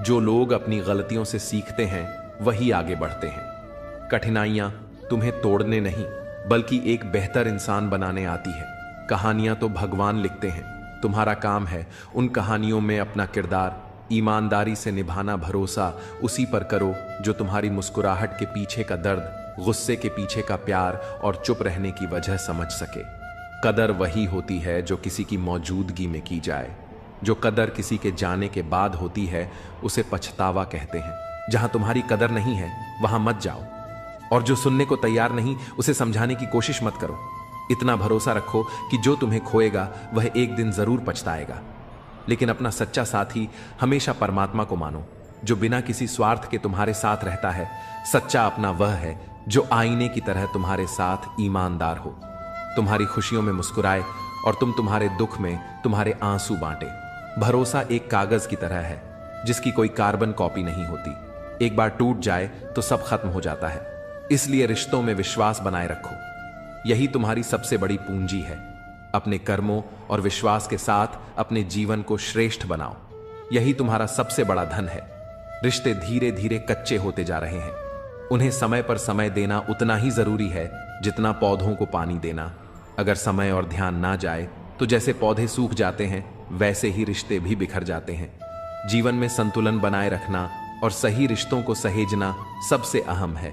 जो लोग अपनी गलतियों से सीखते हैं वही आगे बढ़ते हैं। कठिनाइयां तुम्हें तोड़ने नहीं, बल्कि एक बेहतर इंसान बनाने आती है। कहानियां तो भगवान लिखते हैं, तुम्हारा काम है उन कहानियों में अपना किरदार ईमानदारी से निभाना। भरोसा उसी पर करो जो तुम्हारी मुस्कुराहट के पीछे का दर्द, गुस्से के पीछे का प्यार और चुप रहने की वजह समझ सके। कदर वही होती है जो किसी की मौजूदगी में की जाए। जो कदर किसी के जाने के बाद होती है उसे पछतावा कहते हैं। जहां तुम्हारी कदर नहीं है वहां मत जाओ, और जो सुनने को तैयार नहीं उसे समझाने की कोशिश मत करो। इतना भरोसा रखो कि जो तुम्हें खोएगा वह एक दिन जरूर पछताएगा। लेकिन अपना सच्चा साथी हमेशा परमात्मा को मानो, जो बिना किसी स्वार्थ के तुम्हारे साथ रहता है। सच्चा अपना वह है जो आईने की तरह तुम्हारे साथ ईमानदार हो, तुम्हारी खुशियों में मुस्कुराए और तुम्हारे दुख में तुम्हारे आंसू बांटे। भरोसा एक कागज की तरह है जिसकी कोई कार्बन कॉपी नहीं होती। एक बार टूट जाए तो सब खत्म हो जाता है। इसलिए रिश्तों में विश्वास बनाए रखो, यही तुम्हारी सबसे बड़ी पूंजी है। अपने कर्मों और विश्वास के साथ अपने जीवन को श्रेष्ठ बनाओ। यही तुम्हारा सबसे बड़ा धन है। रिश्ते धीरे धीरे कच्चे होते जा रहे हैं। उन्हें समय पर समय देना उतना ही जरूरी है जितना पौधों को पानी देना। अगर समय और ध्यान ना जाए तो जैसे पौधे सूख जाते हैं वैसे ही रिश्ते भी बिखर जाते हैं। जीवन में संतुलन बनाए रखना और सही रिश्तों को सहेजना सबसे अहम है।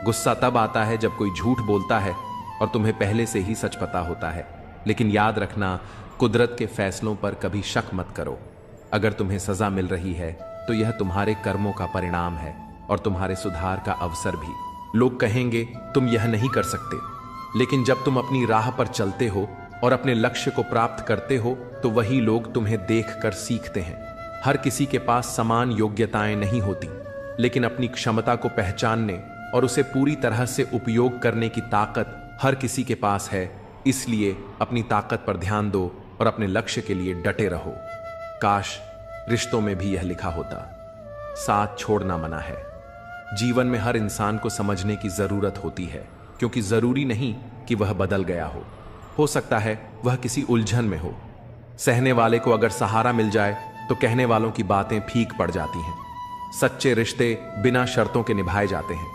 गुस्सा तब आता है जब कोई झूठ बोलता है और तुम्हें पहले से ही सच पता होता है। लेकिन याद रखना, कुदरत के फैसलों पर कभी शक मत करो। अगर तुम्हें सजा मिल रही है तो यह तुम्हारे कर्मों का परिणाम है और तुम्हारे सुधार का अवसर भी। लोग कहेंगे तुम यह नहीं कर सकते, लेकिन जब तुम अपनी राह पर चलते हो और अपने लक्ष्य को प्राप्त करते हो तो वही लोग तुम्हें देखकर सीखते हैं। हर किसी के पास समान योग्यताएं नहीं होती, लेकिन अपनी क्षमता को पहचानने और उसे पूरी तरह से उपयोग करने की ताकत हर किसी के पास है। इसलिए अपनी ताकत पर ध्यान दो और अपने लक्ष्य के लिए डटे रहो। काश रिश्तों में भी यह लिखा होता, साथ छोड़ना मना है। जीवन में हर इंसान को समझने की जरूरत होती है, क्योंकि जरूरी नहीं कि वह बदल गया हो सकता है वह किसी उलझन में हो। सहने वाले को अगर सहारा मिल जाए तो कहने वालों की बातें फीक पड़ जाती हैं। सच्चे रिश्ते बिना शर्तों के निभाए जाते हैं।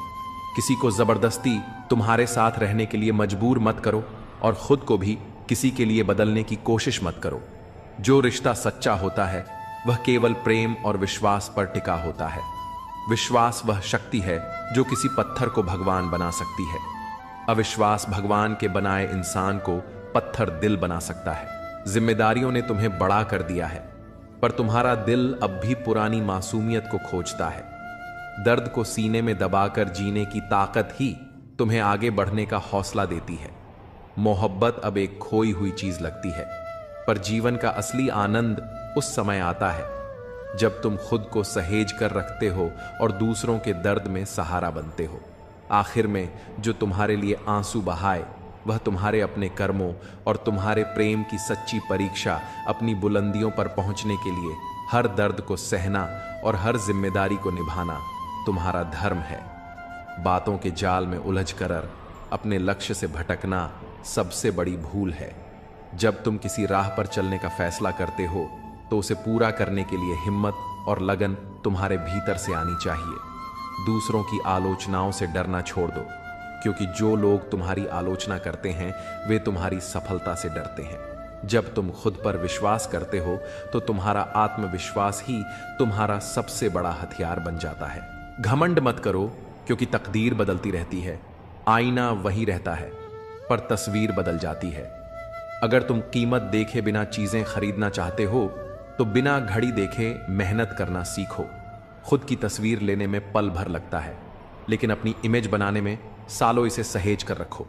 किसी को जबरदस्ती तुम्हारे साथ रहने के लिए मजबूर मत करो और खुद को भी किसी के लिए बदलने की कोशिश मत करो। जो रिश्ता सच्चा होता है वह केवल प्रेम और विश्वास पर टिका होता है। विश्वास वह शक्ति है जो किसी पत्थर को भगवान बना सकती है। अविश्वास भगवान के बनाए इंसान को पत्थर दिल बना सकता है। जिम्मेदारियों ने तुम्हें बड़ा कर दिया है, पर तुम्हारा दिल अब भी पुरानी मासूमियत को खोजता है। दर्द को सीने में दबाकर जीने की ताकत ही तुम्हें आगे बढ़ने का हौसला देती है। मोहब्बत अब एक खोई हुई चीज लगती है, पर जीवन का असली आनंद उस समय आता है जब तुम खुद को सहेज कर रखते हो और दूसरों के दर्द में सहारा बनते हो। आखिर में जो तुम्हारे लिए आंसू बहाए वह तुम्हारे अपने कर्मों और तुम्हारे प्रेम की सच्ची परीक्षा। अपनी बुलंदियों पर पहुंचने के लिए हर दर्द को सहना और हर जिम्मेदारी को निभाना तुम्हारा धर्म है। बातों के जाल में उलझ कर अपने लक्ष्य से भटकना सबसे बड़ी भूल है। जब तुम किसी राह पर चलने का फैसला करते हो तो उसे पूरा करने के लिए हिम्मत और लगन तुम्हारे भीतर से आनी चाहिए। दूसरों की आलोचनाओं से डरना छोड़ दो, क्योंकि जो लोग तुम्हारी आलोचना करते हैं वे तुम्हारी सफलता से डरते हैं। जब तुम खुद पर विश्वास करते हो तो तुम्हारा आत्मविश्वास ही तुम्हारा सबसे बड़ा हथियार बन जाता है। घमंड मत करो, क्योंकि तकदीर बदलती रहती है। आईना वही रहता है, पर तस्वीर बदल जाती है। अगर तुम कीमत देखे बिना चीजें खरीदना चाहते हो तो बिना घड़ी देखे मेहनत करना सीखो। खुद की तस्वीर लेने में पल भर लगता है, लेकिन अपनी इमेज बनाने में सालों इसे सहेज कर रखो।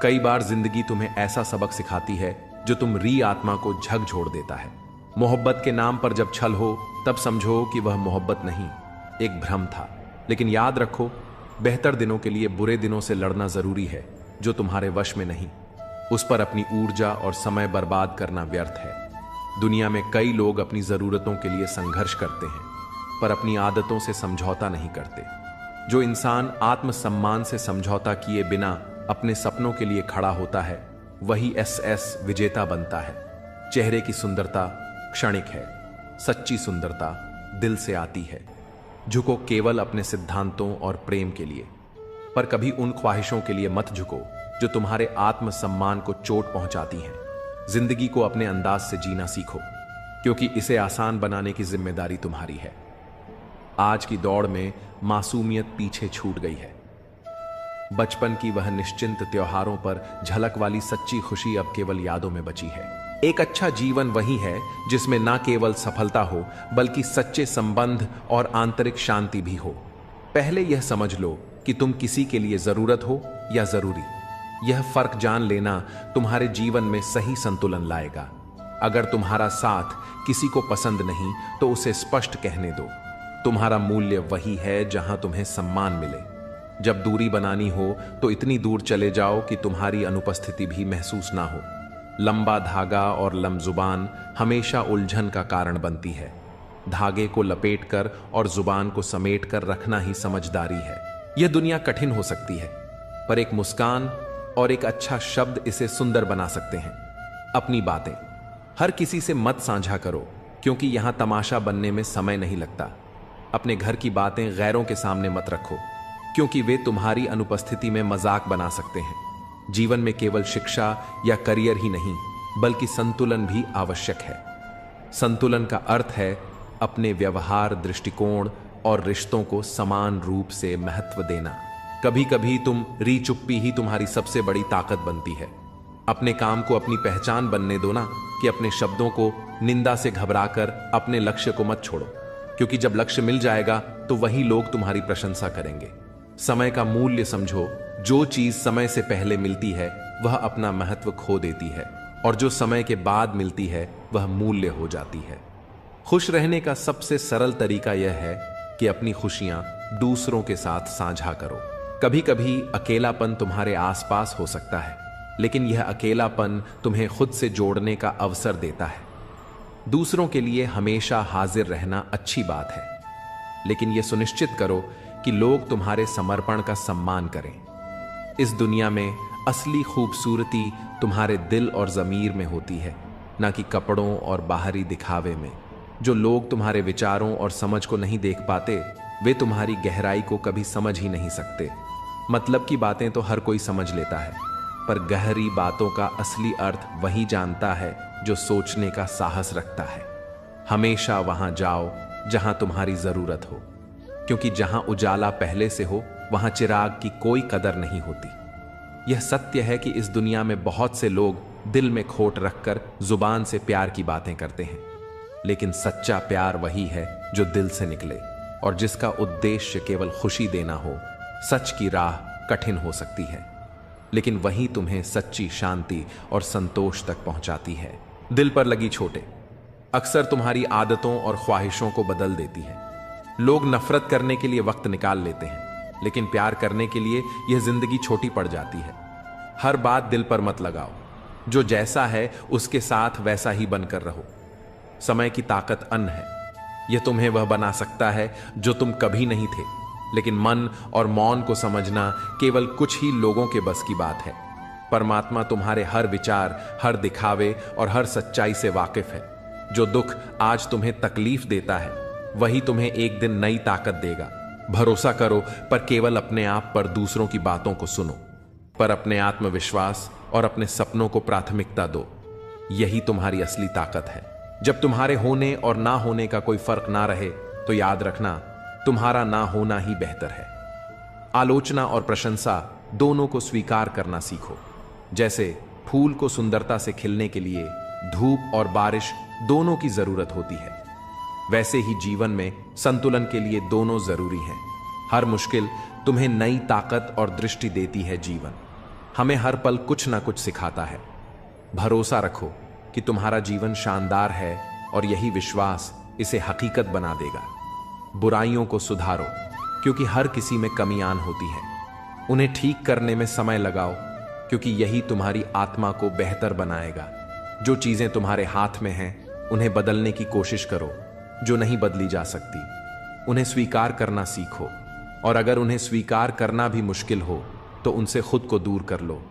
कई बार जिंदगी तुम्हें ऐसा सबक सिखाती है जो तुम री आत्मा को झकझोर देता है। मोहब्बत के नाम पर जब छल हो तब समझो कि वह मोहब्बत नहीं, एक भ्रम था। लेकिन याद रखो, बेहतर दिनों के लिए बुरे दिनों से लड़ना जरूरी है जो तुम्हारे वश में नहीं। उस पर अपनी ऊर्जा और समय बर्बाद करना व्यर्थ है। दुनिया में कई लोग अपनी जरूरतों के लिए संघर्ष करते हैं, पर अपनी आदतों से समझौता नहीं करते। जो इंसान आत्मसम्मान से समझौता किए बिना अपने सपनों के लिए खड़ा होता है वही एसएस विजेता बनता है। चेहरे की सुंदरता क्षणिक है, सच्ची सुंदरता दिल से आती है। झुको केवल अपने सिद्धांतों और प्रेम के लिए, पर कभी उन ख्वाहिशों के लिए मत झुको जो तुम्हारे आत्मसम्मान को चोट पहुंचाती हैं। जिंदगी को अपने अंदाज से जीना सीखो, क्योंकि इसे आसान बनाने की जिम्मेदारी तुम्हारी है। आज की दौड़ में मासूमियत पीछे छूट गई है। बचपन की वह निश्चिंत त्योहारों पर झलक वाली सच्ची खुशी अब केवल यादों में बची है। एक अच्छा जीवन वही है जिसमें ना केवल सफलता हो बल्कि सच्चे संबंध और आंतरिक शांति भी हो। पहले यह समझ लो कि तुम किसी के लिए जरूरत हो या जरूरी। यह फर्क जान लेना तुम्हारे जीवन में सही संतुलन लाएगा। अगर तुम्हारा साथ किसी को पसंद नहीं तो उसे स्पष्ट कहने दो। तुम्हारा मूल्य वही है जहां तुम्हें सम्मान मिले। जब दूरी बनानी हो तो इतनी दूर चले जाओ कि तुम्हारी अनुपस्थिति भी महसूस ना हो। लंबा धागा और लमजुबान हमेशा उलझन का कारण बनती है। धागे को लपेटकर और जुबान को समेटकर रखना ही समझदारी है। यह दुनिया कठिन हो सकती है, पर एक मुस्कान और एक अच्छा शब्द इसे सुंदर बना सकते हैं। अपनी बातें हर किसी से मत साझा करो, क्योंकि यहां तमाशा बनने में समय नहीं लगता। अपने घर की बातें गैरों के सामने मत रखो, क्योंकि वे तुम्हारी अनुपस्थिति में मजाक बना सकते हैं। जीवन में केवल शिक्षा या करियर ही नहीं, बल्कि संतुलन भी आवश्यक है। संतुलन का अर्थ है अपने व्यवहार, दृष्टिकोण और रिश्तों को समान रूप से महत्व देना। कभी कभी तुम री चुप्पी ही तुम्हारी सबसे बड़ी ताकत बनती है। अपने काम को अपनी पहचान बनने दो ना, कि अपने शब्दों को निंदा से घबराकर अपने लक्ष्य को मत छोड़ो, क्योंकि जब लक्ष्य मिल जाएगा तो वही लोग तुम्हारी प्रशंसा करेंगे। समय का मूल्य समझो। जो चीज समय से पहले मिलती है वह अपना महत्व खो देती है, और जो समय के बाद मिलती है वह मूल्य हो जाती है। खुश रहने का सबसे सरल तरीका यह है कि अपनी खुशियां दूसरों के साथ साझा करो। कभी कभी अकेलापन तुम्हारे आसपास हो सकता है, लेकिन यह अकेलापन तुम्हें खुद से जोड़ने का अवसर देता है। दूसरों के लिए हमेशा हाजिर रहना अच्छी बात है, लेकिन यह सुनिश्चित करो कि लोग तुम्हारे समर्पण का सम्मान करें। इस दुनिया में असली खूबसूरती तुम्हारे दिल और ज़मीर में होती है, ना कि कपड़ों और बाहरी दिखावे में। जो लोग तुम्हारे विचारों और समझ को नहीं देख पाते, वे तुम्हारी गहराई को कभी समझ ही नहीं सकते। मतलब की बातें तो हर कोई समझ लेता है, पर गहरी बातों का असली अर्थ वही जानता है जो सोचने का साहस रखता है। हमेशा वहां जाओ जहां तुम्हारी जरूरत हो, क्योंकि जहां उजाला पहले से हो वहां चिराग की कोई कदर नहीं होती। यह सत्य है कि इस दुनिया में बहुत से लोग दिल में खोट रखकर जुबान से प्यार की बातें करते हैं, लेकिन सच्चा प्यार वही है जो दिल से निकले और जिसका उद्देश्य केवल खुशी देना हो। सच की राह कठिन हो सकती है, लेकिन वही तुम्हें सच्ची शांति और संतोष तक पहुंचाती है। दिल पर लगी चोटें अक्सर तुम्हारी आदतों और ख्वाहिशों को बदल देती है। लोग नफरत करने के लिए वक्त निकाल लेते हैं, लेकिन प्यार करने के लिए यह जिंदगी छोटी पड़ जाती है। हर बात दिल पर मत लगाओ। जो जैसा है उसके साथ वैसा ही बनकर रहो। समय की ताकत अन्न है। यह तुम्हें वह बना सकता है जो तुम कभी नहीं थे, लेकिन मन और मौन को समझना केवल कुछ ही लोगों के बस की बात है। परमात्मा तुम्हारे हर विचार, हर दिखावे और हर सच्चाई से वाकिफ है। जो दुख आज तुम्हें तकलीफ देता है, वही तुम्हें एक दिन नई ताकत देगा। भरोसा करो, पर केवल अपने आप पर। दूसरों की बातों को सुनो, पर अपने आत्मविश्वास और अपने सपनों को प्राथमिकता दो। यही तुम्हारी असली ताकत है। जब तुम्हारे होने और ना होने का कोई फर्क ना रहे, तो याद रखना, तुम्हारा ना होना ही बेहतर है। आलोचना और प्रशंसा दोनों को स्वीकार करना सीखो। जैसे फूल को सुंदरता से खिलने के लिए धूप और बारिश दोनों की जरूरत होती है, वैसे ही जीवन में संतुलन के लिए दोनों जरूरी हैं। हर मुश्किल तुम्हें नई ताकत और दृष्टि देती है। जीवन हमें हर पल कुछ ना कुछ सिखाता है। भरोसा रखो कि तुम्हारा जीवन शानदार है, और यही विश्वास इसे हकीकत बना देगा। बुराइयों को सुधारो, क्योंकि हर किसी में कमियां होती हैं। उन्हें ठीक करने में समय लगाओ, क्योंकि यही तुम्हारी आत्मा को बेहतर बनाएगा। जो चीजें तुम्हारे हाथ में हैं, उन्हें बदलने की कोशिश करो। जो नहीं बदली जा सकती, उन्हें स्वीकार करना सीखो, और अगर उन्हें स्वीकार करना भी मुश्किल हो तो उनसे खुद को दूर कर लो।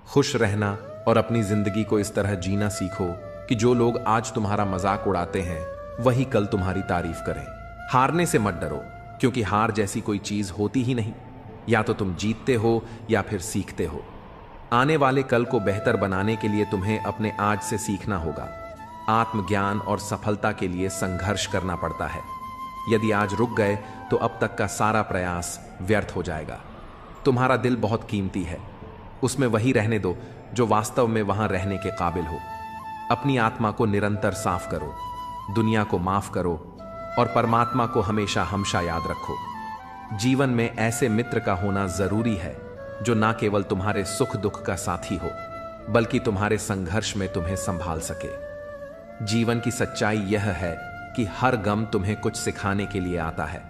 खुश रहना और अपनी जिंदगी को इस तरह जीना सीखो कि जो लोग आज तुम्हारा मजाक उड़ाते हैं, वही कल तुम्हारी तारीफ करें। हारने से मत डरो, क्योंकि हार जैसी कोई चीज होती ही नहीं। या तो तुम जीतते हो या फिर सीखते हो। आने वाले कल को बेहतर बनाने के लिए तुम्हें अपने आज से सीखना होगा। आत्मज्ञान और सफलता के लिए संघर्ष करना पड़ता है। यदि आज रुक गए तो अब तक का सारा प्रयास व्यर्थ हो जाएगा। तुम्हारा दिल बहुत कीमती है, उसमें वही रहने दो जो वास्तव में वहां रहने के काबिल हो। अपनी आत्मा को निरंतर साफ करो, दुनिया को माफ करो, और परमात्मा को हमेशा हमेशा याद रखो। जीवन में ऐसे मित्र का होना जरूरी है जो ना केवल तुम्हारे सुख दुख का साथी हो, बल्कि तुम्हारे संघर्ष में तुम्हें संभाल सके। जीवन की सच्चाई यह है कि हर गम तुम्हें कुछ सिखाने के लिए आता है।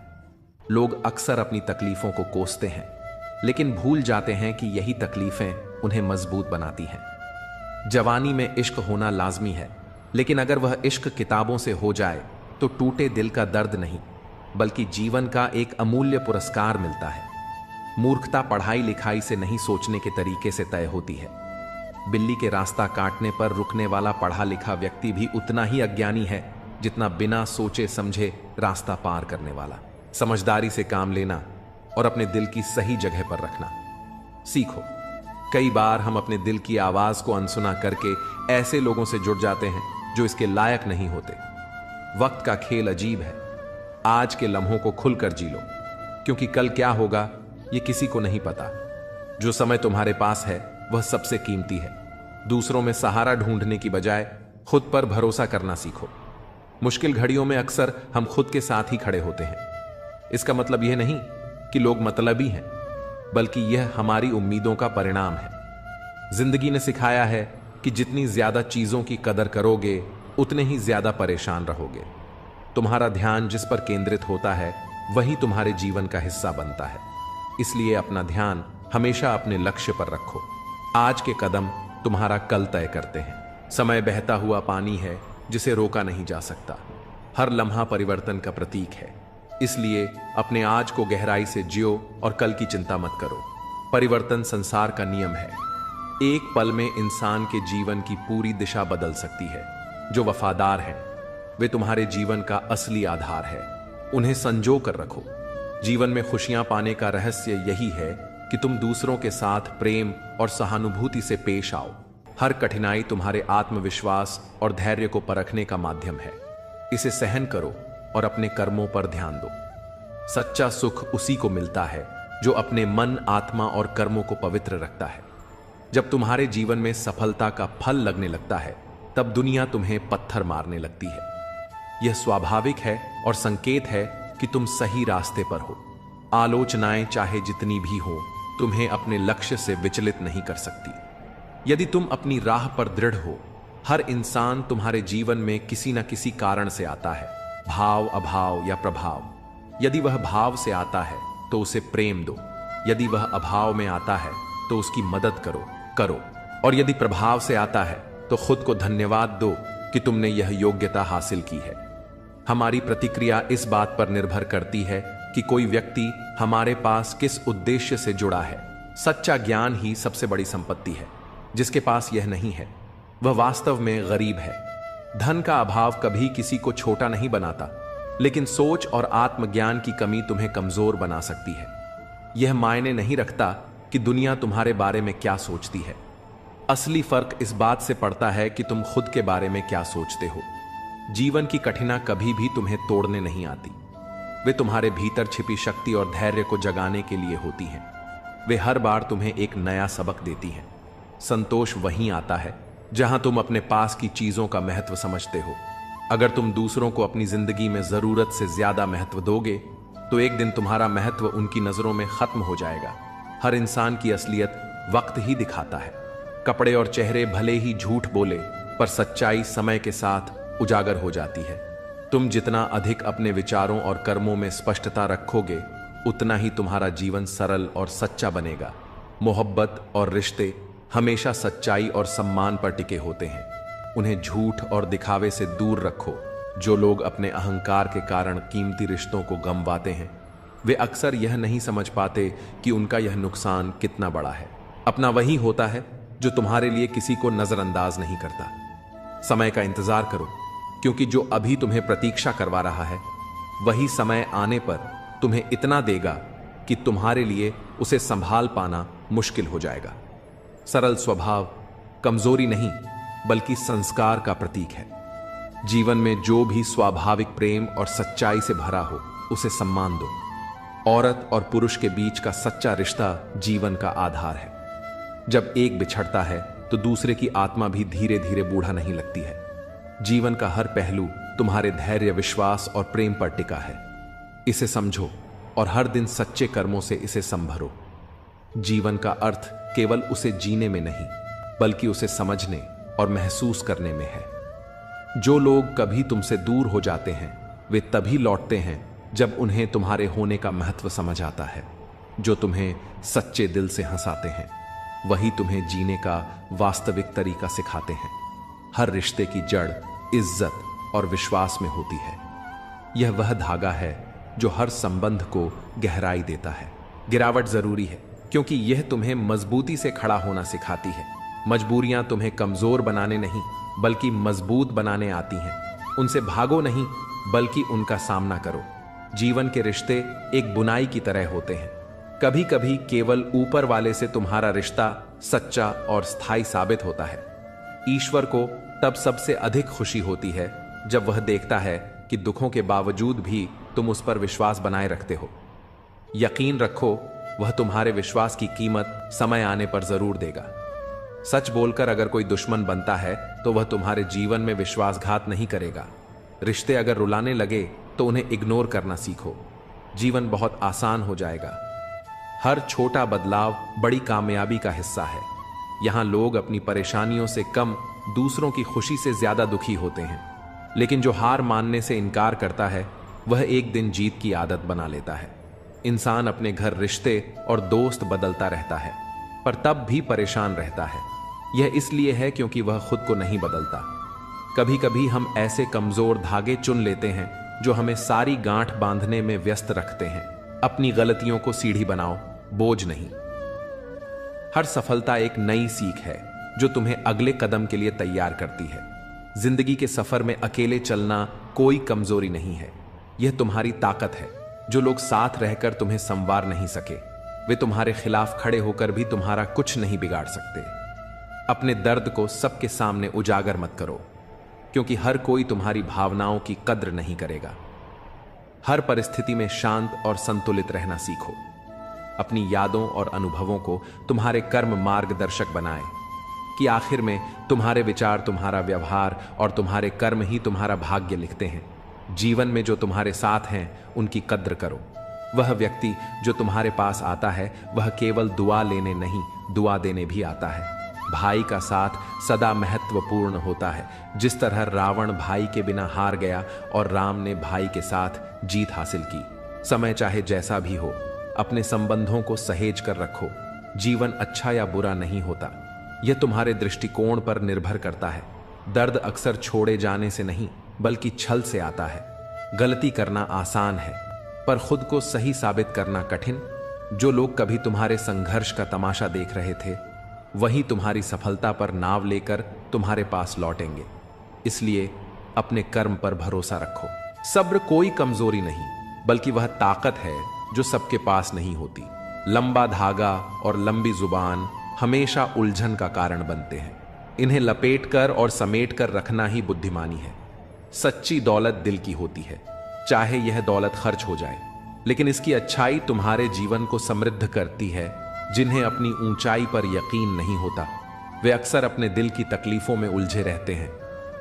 लोग अक्सर अपनी तकलीफों को कोसते हैं, लेकिन भूल जाते हैं कि यही तकलीफें उन्हें मजबूत बनाती हैं। जवानी में इश्क होना लाजमी है, लेकिन अगर वह इश्क किताबों से हो जाए तो टूटे दिल का दर्द नहीं, बल्कि जीवन का एक अमूल्य पुरस्कार मिलता है। मूर्खता पढ़ाई लिखाई से नहीं, सोचने के तरीके से तय होती है। बिल्ली के रास्ता काटने पर रुकने वाला पढ़ा लिखा व्यक्ति भी उतना ही अज्ञानी है जितना बिना सोचे समझे रास्ता पार करने वाला। समझदारी से काम लेना और अपने दिल की सही जगह पर रखना सीखो। कई बार हम अपने दिल की आवाज को अनसुना करके ऐसे लोगों से जुड़ जाते हैं जो इसके लायक नहीं होते। वक्त का खेल अजीब है। आज के लम्हों को खुलकर जी लो, क्योंकि कल क्या होगा ये किसी को नहीं पता। जो समय तुम्हारे पास है वह सबसे कीमती है। दूसरों में सहारा ढूंढने की बजाय खुद पर भरोसा करना सीखो। मुश्किल घड़ियों में अक्सर हम खुद के साथ ही खड़े होते हैं। इसका मतलब यह नहीं कि लोग मतलबी हैं, बल्कि यह हमारी उम्मीदों का परिणाम है। जिंदगी ने सिखाया है कि जितनी ज्यादा चीजों की कदर करोगे उतने ही ज्यादा परेशान रहोगे। तुम्हारा ध्यान जिस पर केंद्रित होता है वही तुम्हारे जीवन का हिस्सा बनता है। इसलिए अपना ध्यान हमेशा अपने लक्ष्य पर रखो। आज के कदम तुम्हारा कल तय करते हैं। समय बहता हुआ पानी है जिसे रोका नहीं जा सकता। हर लम्हा परिवर्तन का प्रतीक है। इसलिए अपने आज को गहराई से जियो और कल की चिंता मत करो। परिवर्तन संसार का नियम है। एक पल में इंसान के जीवन की पूरी दिशा बदल सकती है। जो वफादार हैं वे तुम्हारे जीवन का असली आधार है। उन्हें संजो कर रखो। जीवन में खुशियां पाने का रहस्य यही है कि तुम दूसरों के साथ प्रेम और सहानुभूति से पेश आओ। हर कठिनाई तुम्हारे आत्मविश्वास और धैर्य को परखने का माध्यम है। इसे सहन करो और अपने कर्मों पर ध्यान दो। सच्चा सुख उसी को मिलता है जो अपने मन, आत्मा और कर्मों को पवित्र रखता है। जब तुम्हारे जीवन में सफलता का फल लगने लगता है तब दुनिया तुम्हें पत्थर मारने लगती है। यह स्वाभाविक है और संकेत है कि तुम सही रास्ते पर हो। आलोचनाएं चाहे जितनी भी हो तुम्हें अपने लक्ष्य से विचलित नहीं कर सकती। यदि तुम अपनी राह पर दृढ़ हो, हर इंसान तुम्हारे जीवन में किसी न किसी कारण से आता है, भाव, अभाव या प्रभाव। यदि वह भाव से आता है तो उसे प्रेम दो। यदि वह अभाव में आता है तो उसकी मदद करो। और यदि प्रभाव से आता है तो खुद को धन्यवाद दो कि तुमने यह योग्यता हासिल की है। हमारी प्रतिक्रिया इस बात पर निर्भर करती है कि कोई व्यक्ति हमारे पास किस उद्देश्य से जुड़ा है। सच्चा ज्ञान ही सबसे बड़ी संपत्ति है। जिसके पास यह नहीं है वह वास्तव में गरीब है। धन का अभाव कभी किसी को छोटा नहीं बनाता, लेकिन सोच और आत्मज्ञान की कमी तुम्हें कमजोर बना सकती है। यह मायने नहीं रखता कि दुनिया तुम्हारे बारे में क्या सोचती है। असली फर्क इस बात से पड़ता है कि तुम खुद के बारे में क्या सोचते हो। जीवन की कठिनाई कभी भी तुम्हें तोड़ने नहीं आती। वे तुम्हारे भीतर छिपी शक्ति और धैर्य को जगाने के लिए होती हैं। वे हर बार तुम्हें एक नया सबक देती हैं। संतोष वहीं आता है जहां तुम अपने पास की चीजों का महत्व समझते हो। अगर तुम दूसरों को अपनी जिंदगी में जरूरत से ज्यादा महत्व दोगे तो एक दिन तुम्हारा महत्व उनकी नजरों में खत्म हो जाएगा। हर इंसान की असलियत वक्त ही दिखाता है। कपड़े और चेहरे भले ही झूठ बोले, पर सच्चाई समय के साथ उजागर हो जाती है। तुम जितना अधिक अपने विचारों और कर्मों में स्पष्टता रखोगे उतना ही तुम्हारा जीवन सरल और सच्चा बनेगा। मोहब्बत और रिश्ते हमेशा सच्चाई और सम्मान पर टिके होते हैं। उन्हें झूठ और दिखावे से दूर रखो। जो लोग अपने अहंकार के कारण कीमती रिश्तों को गंवाते हैं वे अक्सर यह नहीं समझ पाते कि उनका यह नुकसान कितना बड़ा है। अपना वही होता है जो तुम्हारे लिए किसी को नजरअंदाज नहीं करता। समय का इंतजार करो, क्योंकि जो अभी तुम्हें प्रतीक्षा करवा रहा है वही समय आने पर तुम्हें इतना देगा कि तुम्हारे लिए उसे संभाल पाना मुश्किल हो जाएगा। सरल स्वभाव कमजोरी नहीं बल्कि संस्कार का प्रतीक है। जीवन में जो भी स्वाभाविक प्रेम और सच्चाई से भरा हो उसे सम्मान दो। औरत और पुरुष के बीच का सच्चा रिश्ता जीवन का आधार है। जब एक बिछड़ता है तो दूसरे की आत्मा भी धीरे धीरे बूढ़ा नहीं लगती है। जीवन का हर पहलू तुम्हारे धैर्य, विश्वास और प्रेम पर टिका है। इसे समझो और हर दिन सच्चे कर्मों से इसे संभरो। जीवन का अर्थ केवल उसे जीने में नहीं बल्कि उसे समझने और महसूस करने में है। जो लोग कभी तुमसे दूर हो जाते हैं वे तभी लौटते हैं जब उन्हें तुम्हारे होने का महत्व समझ आता है। जो तुम्हें सच्चे दिल से हंसाते हैं वही तुम्हें जीने का वास्तविक तरीका सिखाते हैं। हर रिश्ते की जड़ इज्जत और विश्वास में होती है। यह वह धागा है जो हर संबंध को गहराई देता है। गिरावट जरूरी है क्योंकि यह तुम्हें मजबूती से खड़ा होना सिखाती है। मजबूरियां तुम्हें कमजोर बनाने नहीं बल्कि मजबूत बनाने आती हैं। उनसे भागो नहीं बल्कि उनका सामना करो। जीवन के रिश्ते एक बुनाई की तरह होते हैं। कभी कभी केवल ऊपर वाले से तुम्हारा रिश्ता सच्चा और स्थायी साबित होता है। ईश्वर को तब सबसे अधिक खुशी होती है जब वह देखता है कि दुखों के बावजूद भी तुम उस पर विश्वास बनाए रखते हो। यकीन रखो, वह तुम्हारे विश्वास की कीमत समय आने पर जरूर देगा। सच बोलकर अगर कोई दुश्मन बनता है तो वह तुम्हारे जीवन में विश्वासघात नहीं करेगा। रिश्ते अगर रुलाने लगे तो उन्हें इग्नोर करना सीखो। जीवन बहुत आसान हो जाएगा। हर छोटा बदलाव बड़ी कामयाबी का हिस्सा है। यहां लोग अपनी परेशानियों से कम दूसरों की खुशी से ज्यादा दुखी होते हैं। लेकिन जो हार मानने से इनकार करता है वह एक दिन जीत की आदत बना लेता है। इंसान अपने घर, रिश्ते और दोस्त बदलता रहता है पर तब भी परेशान रहता है। यह इसलिए है क्योंकि वह खुद को नहीं बदलता। कभी कभी हम ऐसे कमजोर धागे चुन लेते हैं जो हमें सारी गांठ बांधने में व्यस्त रखते हैं। अपनी गलतियों को सीढ़ी बनाओ, बोझ नहीं। हर सफलता एक नई सीख है जो तुम्हें अगले कदम के लिए तैयार करती है। जिंदगी के सफर में अकेले चलना कोई कमजोरी नहीं है, यह तुम्हारी ताकत है। जो लोग साथ रहकर तुम्हें संवार नहीं सके वे तुम्हारे खिलाफ खड़े होकर भी तुम्हारा कुछ नहीं बिगाड़ सकते। अपने दर्द को सबके सामने उजागर मत करो क्योंकि हर कोई तुम्हारी भावनाओं की कद्र नहीं करेगा। हर परिस्थिति में शांत और संतुलित रहना सीखो। अपनी यादों और अनुभवों को तुम्हारे कर्म मार्गदर्शक बनाएं कि आखिर में तुम्हारे विचार, तुम्हारा व्यवहार और तुम्हारे कर्म ही तुम्हारा भाग्य लिखते हैं। जीवन में जो तुम्हारे साथ हैं उनकी कद्र करो। वह व्यक्ति जो तुम्हारे पास आता है वह केवल दुआ लेने नहीं, दुआ देने भी आता है। भाई का साथ सदा महत्वपूर्ण होता है। जिस तरह रावण भाई के बिना हार गया और राम ने भाई के साथ जीत हासिल की। समय चाहे जैसा भी हो, अपने संबंधों को सहेज कर रखो। जीवन अच्छा या बुरा नहीं होता, यह तुम्हारे दृष्टिकोण पर निर्भर करता है। दर्द अक्सर छोड़े जाने से नहीं बल्कि छल से आता है। गलती करना आसान है पर खुद को सही साबित करना कठिन। जो लोग कभी तुम्हारे संघर्ष का तमाशा देख रहे थे वही तुम्हारी सफलता पर नाव लेकर तुम्हारे पास लौटेंगे। इसलिए अपने कर्म पर भरोसा रखो। सब्र कोई कमजोरी नहीं बल्कि वह ताकत है जो सबके पास नहीं होती। लंबा धागा और लंबी जुबान हमेशा उलझन का कारण बनते हैं। इन्हें लपेटकर और समेटकर रखना ही बुद्धिमानी है। सच्ची दौलत दिल की होती है, चाहे यह दौलत खर्च हो जाए, लेकिन इसकी अच्छाई तुम्हारे जीवन को समृद्ध करती है। जिन्हें अपनी ऊंचाई पर यकीन नहीं होता वे अक्सर अपने दिल की तकलीफों में उलझे रहते हैं।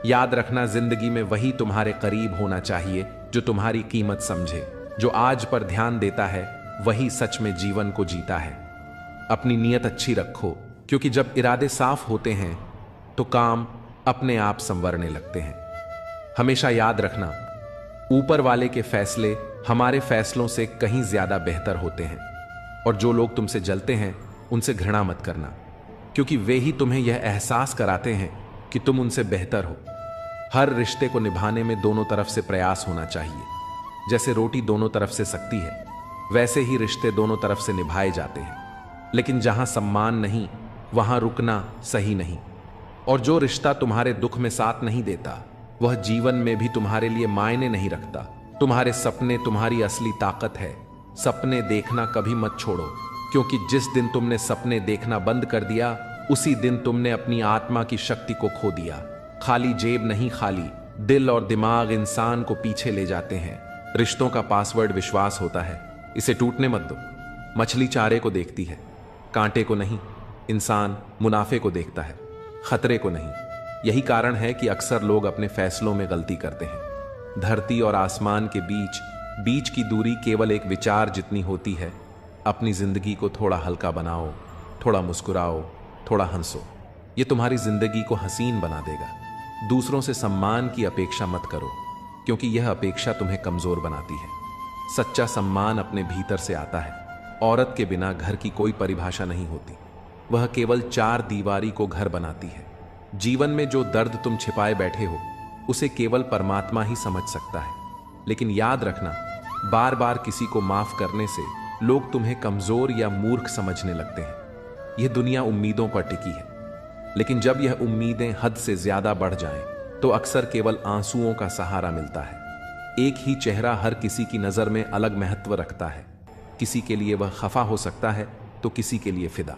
याद रखना, जिंदगी में वही तुम्हारे करीब होना चाहिए जो तुम्हारी कीमत समझे। जो आज पर ध्यान देता है वही सच में जीवन को जीता है। अपनी नीयत अच्छी रखो क्योंकि जब इरादे साफ होते हैं तो काम अपने आप संवरने लगते हैं। हमेशा याद रखना, ऊपर वाले के फैसले हमारे फैसलों से कहीं ज्यादा बेहतर होते हैं। और जो लोग तुमसे जलते हैं उनसे घृणा मत करना क्योंकि वे ही तुम्हें यह एहसास कराते हैं कि तुम उनसे बेहतर हो। हर रिश्ते को निभाने में दोनों तरफ से प्रयास होना चाहिए। जैसे रोटी दोनों तरफ से सकती है वैसे ही रिश्ते दोनों तरफ से निभाए जाते हैं। लेकिन जहां सम्मान नहीं वहां रुकना सही नहीं। और जो रिश्ता तुम्हारे दुख में साथ नहीं देता वह जीवन में भी तुम्हारे लिए मायने नहीं रखता। तुम्हारे सपने तुम्हारी असली ताकत है। सपने देखना कभी मत छोड़ो क्योंकि जिस दिन तुमने सपने देखना बंद कर दिया उसी दिन तुमने अपनी आत्मा की शक्ति को खो दिया। खाली जेब नहीं, खाली दिल और दिमाग इंसान को पीछे ले जाते हैं। रिश्तों का पासवर्ड विश्वास होता है, इसे टूटने मत दो। मछली चारे को देखती है, कांटे को नहीं। इंसान मुनाफे को देखता है, खतरे को नहीं। यही कारण है कि अक्सर लोग अपने फैसलों में गलती करते हैं। धरती और आसमान के बीच की दूरी केवल एक विचार जितनी होती है। अपनी जिंदगी को थोड़ा हल्का बनाओ, थोड़ा मुस्कुराओ, थोड़ा हंसो। ये तुम्हारी जिंदगी को हसीन बना देगा। दूसरों से सम्मान की अपेक्षा मत करो क्योंकि यह अपेक्षा तुम्हें कमजोर बनाती है। सच्चा सम्मान अपने भीतर से आता है। औरत के बिना घर की कोई परिभाषा नहीं होती, वह केवल चार दीवारी को घर बनाती है। जीवन में जो दर्द तुम छिपाए बैठे हो उसे केवल परमात्मा ही समझ सकता है। लेकिन याद रखना, बार बार किसी को माफ करने से लोग तुम्हें कमजोर या मूर्ख समझने लगते हैं। यह दुनिया उम्मीदों पर टिकी है। लेकिन जब यह उम्मीदें हद से ज्यादा बढ़ जाएं, तो अक्सर केवल आंसुओं का सहारा मिलता है। एक ही चेहरा हर किसी की नजर में अलग महत्व रखता है। किसी के लिए वह खफा हो सकता है तो किसी के लिए फिदा।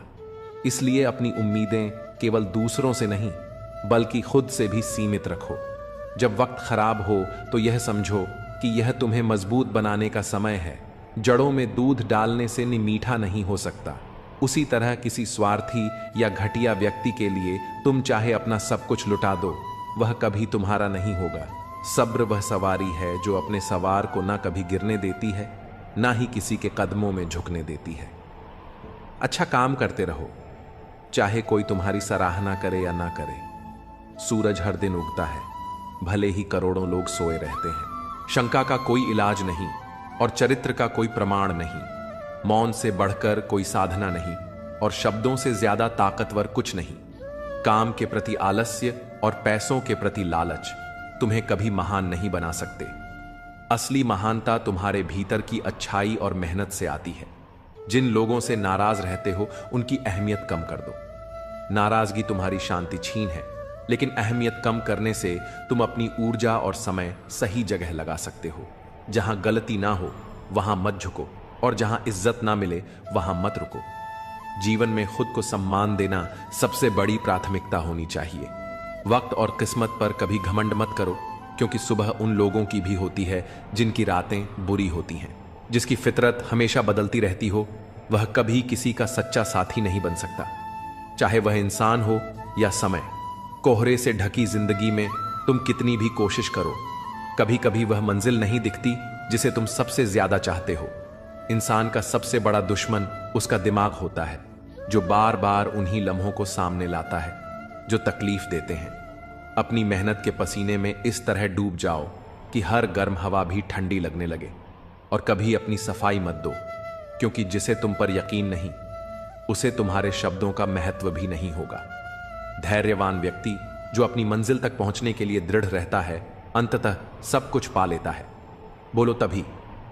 इसलिए अपनी उम्मीदें केवल दूसरों से नहीं बल्कि खुद से भी सीमित रखो। जब वक्त खराब हो तो यह समझो कि यह तुम्हें मजबूत बनाने का समय है। जड़ों में दूध डालने से मीठा नहीं हो सकता। उसी तरह किसी स्वार्थी या घटिया व्यक्ति के लिए तुम चाहे अपना सब कुछ लुटा दो, वह कभी तुम्हारा नहीं होगा। सब्र वह सवारी है जो अपने सवार को ना कभी गिरने देती है, ना ही किसी के कदमों में झुकने देती है। अच्छा काम करते रहो, चाहे कोई तुम्हारी सराहना करे या ना करे। सूरज हर दिन उगता है, भले ही करोड़ों लोग सोए रहते हैं। शंका का कोई इलाज नहीं और चरित्र का कोई प्रमाण नहीं। मौन से बढ़कर कोई साधना नहीं और शब्दों से ज्यादा ताकतवर कुछ नहीं। काम के प्रति आलस्य और पैसों के प्रति लालच तुम्हें कभी महान नहीं बना सकते। असली महानता तुम्हारे भीतर की अच्छाई और मेहनत से आती है। जिन लोगों से नाराज रहते हो उनकी अहमियत कम कर दो। नाराजगी तुम्हारी शांति छीन है, लेकिन अहमियत कम करने से तुम अपनी ऊर्जा और समय सही जगह लगा सकते हो। जहां गलती ना हो वहां मत झुको और जहां इज्जत ना मिले वहां मत रुको। जीवन में खुद को सम्मान देना सबसे बड़ी प्राथमिकता होनी चाहिए। वक्त और किस्मत पर कभी घमंड मत करो, क्योंकि सुबह उन लोगों की भी होती है जिनकी रातें बुरी होती हैं। जिसकी फितरत हमेशा बदलती रहती हो वह कभी किसी का सच्चा साथी नहीं बन सकता, चाहे वह इंसान हो या समय। कोहरे से ढकी जिंदगी में तुम कितनी भी कोशिश करो, कभी कभी वह मंजिल नहीं दिखती जिसे तुम सबसे ज्यादा चाहते हो। इंसान का सबसे बड़ा दुश्मन उसका दिमाग होता है, जो बार बार उन्हीं लम्हों को सामने लाता है जो तकलीफ देते हैं। अपनी मेहनत के पसीने में इस तरह डूब जाओ कि हर गर्म हवा भी ठंडी लगने लगे। और कभी अपनी सफाई मत दो, क्योंकि जिसे तुम पर यकीन नहीं उसे तुम्हारे शब्दों का महत्व भी नहीं होगा। धैर्यवान व्यक्ति जो अपनी मंजिल तक पहुंचने के लिए दृढ़ रहता है, अंततः सब कुछ पा लेता है। बोलो तभी